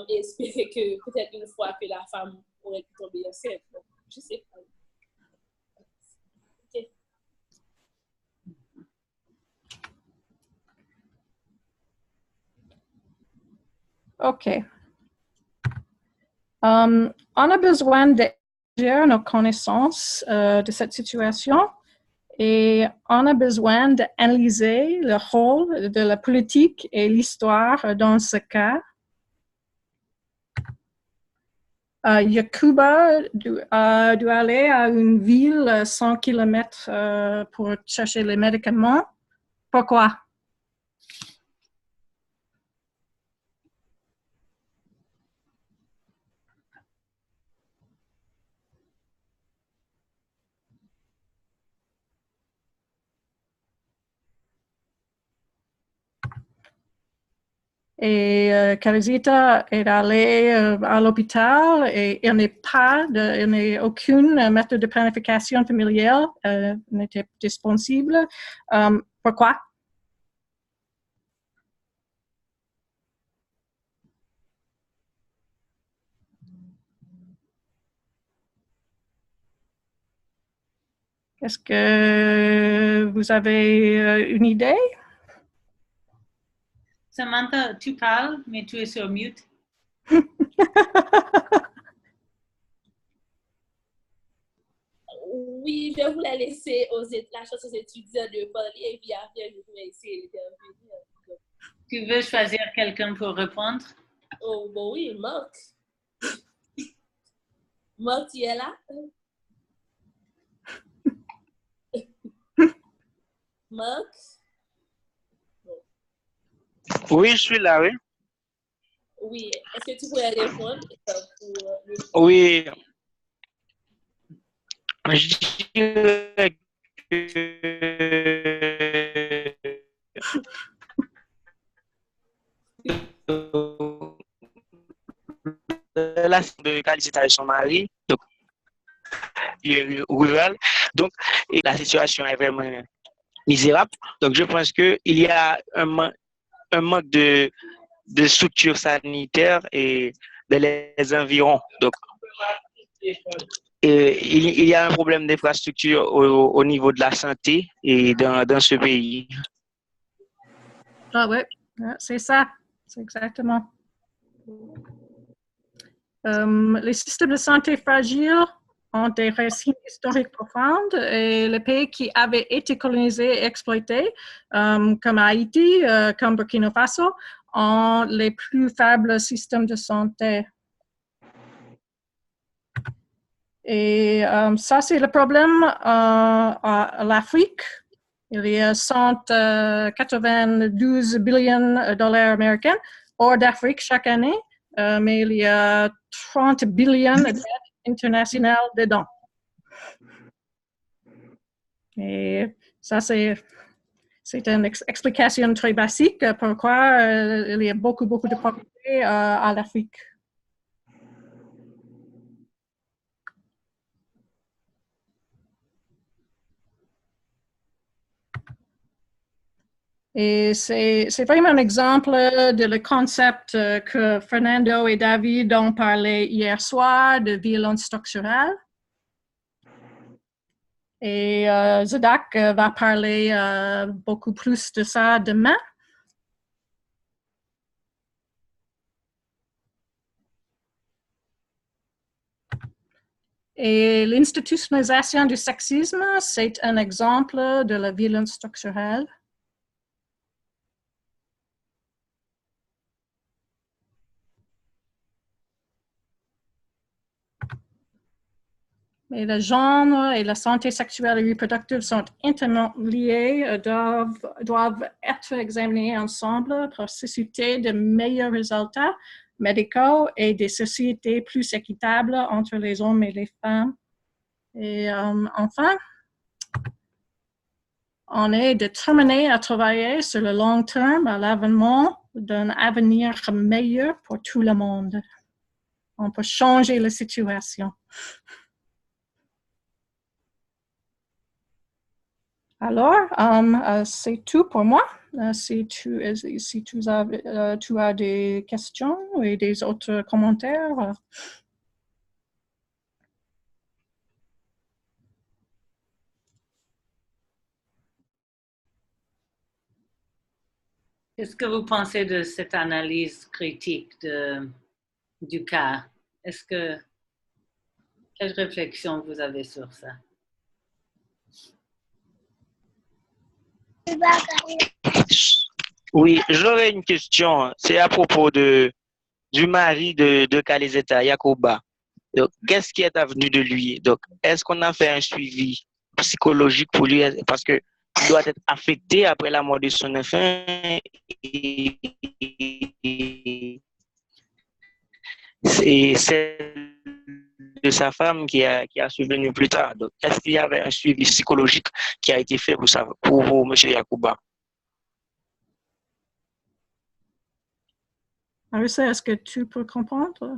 et espérer que peut-être une fois que la femme aurait pu tomber enceinte. Je sais pas. OK. On a besoin d'élargir nos connaissances de cette situation et on a besoin d'analyser le rôle de la politique et l'histoire dans ce cas. Yakuba doit aller à une ville 100 km pour chercher les médicaments. Pourquoi? Et Karizita est allée à l'hôpital et il n'y a aucune méthode de planification familiale n'était disponible. Pourquoi? Est-ce que vous avez une idée? Samantha, tu parles, mais tu es sur mute. Oui, je voulais laisser la chance aux étudiants de parler et puis après, je voulais essayer d'intervenir. Tu veux choisir quelqu'un pour répondre? Oh, bon oui, Marc. Marc, tu es là? Marc? Oui, je suis là, oui. Oui, est-ce que tu pourrais répondre? Oui, je dirais que la de Karizita et son mari, donc, il est rural, donc et la situation est vraiment misérable. Donc, je pense qu'il y a un manque de structure sanitaire et dans les environs. Donc, il y a un problème d'infrastructure au niveau de la santé et dans ce pays. Ah oui, c'est ça, c'est exactement. Les systèmes de santé fragiles ont des racines historiques profondes et les pays qui avaient été colonisés et exploités, comme Haïti, comme Burkina Faso, ont les plus faibles systèmes de santé. Et ça, c'est le problème à l'Afrique. Il y a 192 billions de dollars américains hors d'Afrique chaque année, mais il y a 30 billions de dettes internationales dedans. Et ça, c'est une explication très basique pourquoi il y a beaucoup de pauvreté à l'Afrique. Et c'est vraiment un exemple de le concept que Fernando et David ont parlé hier soir de violence structurelle. Et Zedek va parler beaucoup plus de ça demain. Et l'institutionnalisation du sexisme, c'est un exemple de la violence structurelle. Mais le genre et la santé sexuelle et reproductive sont intimement liés, doivent être examinés ensemble pour susciter de meilleurs résultats médicaux et des sociétés plus équitables entre les hommes et les femmes. Et enfin, on est déterminé à travailler sur le long terme à l'avènement d'un avenir meilleur pour tout le monde. On peut changer la situation. Alors, c'est tout pour moi. Si tu as des questions et des autres commentaires. Qu'est-ce que vous pensez de cette analyse critique du cas? Quelle réflexion vous avez sur ça? Oui, j'aurais une question. C'est à propos du mari de Kalizeta, Yacouba. Donc, qu'est-ce qui est avenu de lui? Donc, est-ce qu'on a fait un suivi psychologique pour lui? Parce qu'il doit être affecté après la mort de son enfant. C'est celle de sa femme qui a survenu plus tard. Donc, est-ce qu'il y avait un suivi psychologique qui a été fait pour vous, M. Yacouba? Marissa, est-ce que tu peux comprendre?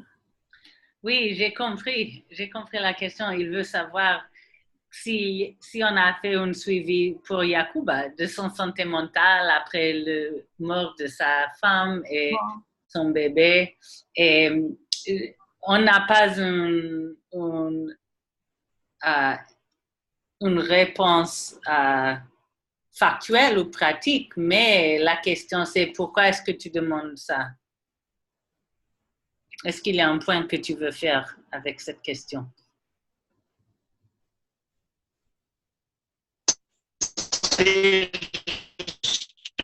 Oui, j'ai compris la question. Il veut savoir si on a fait un suivi pour Yacouba de son santé mentale après la mort de sa femme et son bébé. Et on n'a pas une réponse factuelle ou pratique, mais la question c'est pourquoi est-ce que tu demandes ça? Est-ce qu'il y a un point que tu veux faire avec cette question? C'est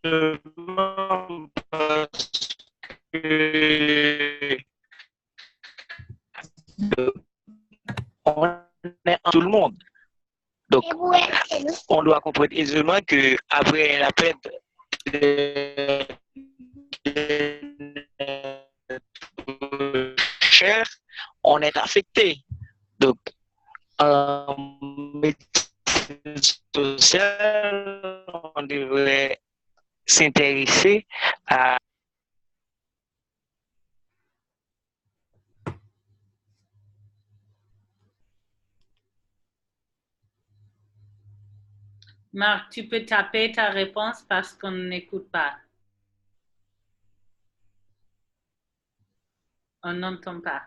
justement parce que on est tout le monde. Donc, on doit comprendre aisément qu'après la perte de chair, on est affecté. Donc, en médecine sociale, on devrait s'intéresser à Marc, tu peux taper ta réponse parce qu'on n'écoute pas. On n'entend pas.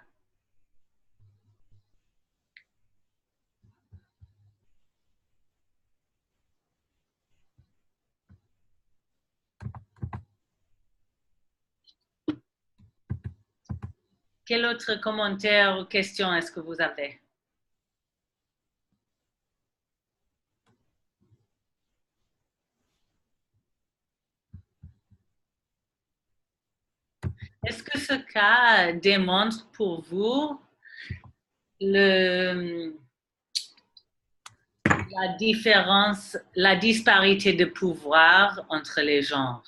Quel autre commentaire ou question est-ce que vous avez? Est-ce que ce cas démontre pour vous la différence, la disparité de pouvoir entre les genres?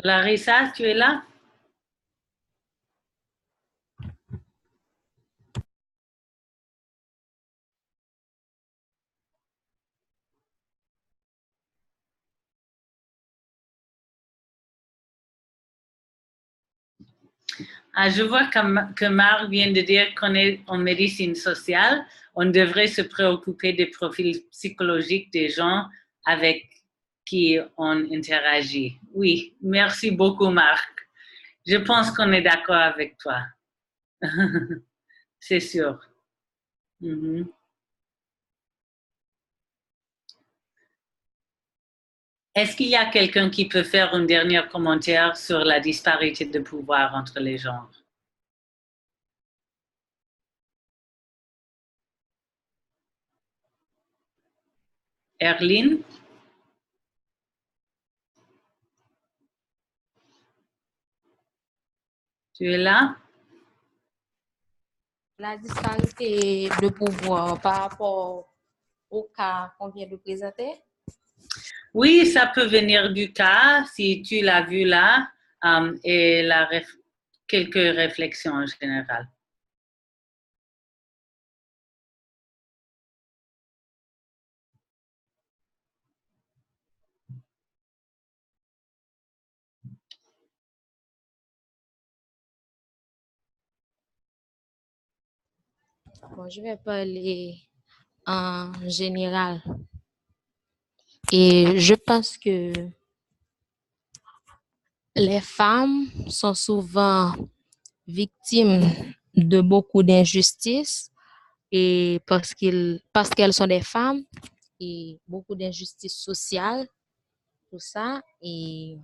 Larissa, tu es là? Ah, je vois que Marc vient de dire qu'on est en médecine sociale. On devrait se préoccuper des profils psychologiques des gens avec qui on interagit. Oui, merci beaucoup, Marc. Je pense qu'on est d'accord avec toi. C'est sûr. Mhm. Est-ce qu'il y a quelqu'un qui peut faire un dernier commentaire sur la disparité de pouvoir entre les genres? Erline? Tu es là? La disparité de pouvoir par rapport au cas qu'on vient de présenter? Oui, ça peut venir du cas, si tu l'as vu là, et quelques réflexions en général. Bon, je vais parler en général. Et je pense que les femmes sont souvent victimes de beaucoup d'injustices et parce qu'elles sont des femmes et beaucoup d'injustices sociales, tout ça. Et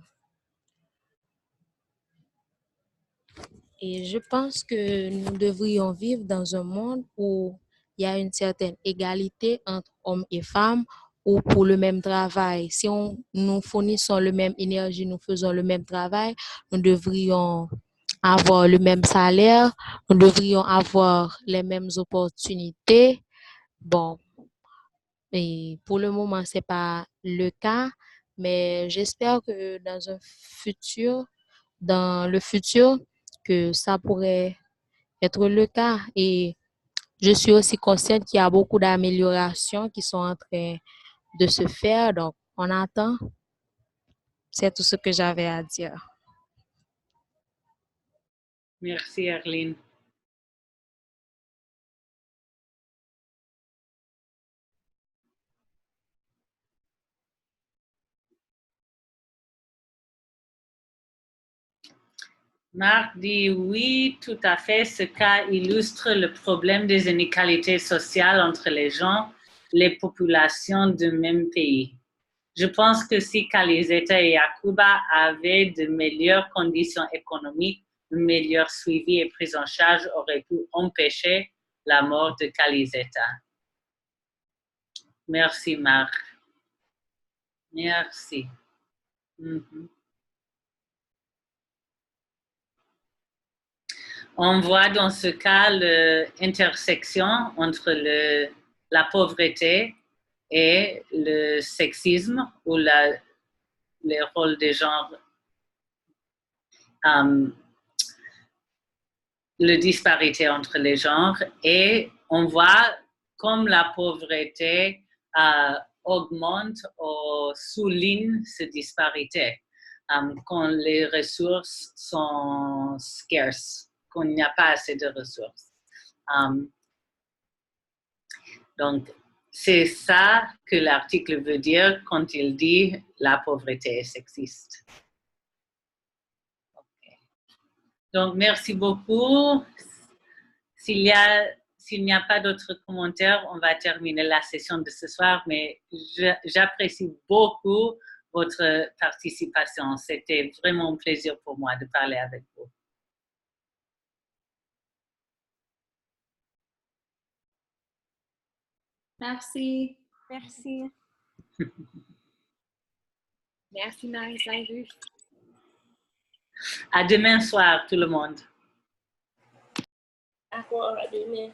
je pense que nous devrions vivre dans un monde où il y a une certaine égalité entre hommes et femmes ou pour le même travail. Si nous fournissons la même énergie, nous faisons le même travail, nous devrions avoir le même salaire, nous devrions avoir les mêmes opportunités. Bon, et pour le moment, ce n'est pas le cas, mais j'espère que dans le futur, que ça pourrait être le cas. Et je suis aussi consciente qu'il y a beaucoup d'améliorations qui sont en train de se faire. Donc, on attend. C'est tout ce que j'avais à dire. Merci, Erline. Marc dit oui, tout à fait. Ce cas illustre le problème des inégalités sociales entre les gens, les populations du même pays. Je pense que si Kalizeta et Yakuba avaient de meilleures conditions économiques, un meilleur suivi et prise en charge aurait pu empêcher la mort de Kalizeta. Merci, Marc. Merci. On voit dans ce cas l'intersection entre la pauvreté et le sexisme ou les rôles des genres, la disparité entre les genres. Et on voit comme la pauvreté augmente ou souligne cette disparité quand les ressources sont scarces, quand il n'y a pas assez de ressources. Donc, c'est ça que l'article veut dire quand il dit la pauvreté est sexiste. Okay. Donc, merci beaucoup. S'il n'y a pas d'autres commentaires, on va terminer la session de ce soir, mais j'apprécie beaucoup votre participation. C'était vraiment un plaisir pour moi de parler avec vous. Merci. Merci. Merci, Marie Saint-Just. À demain soir, tout le monde. À demain.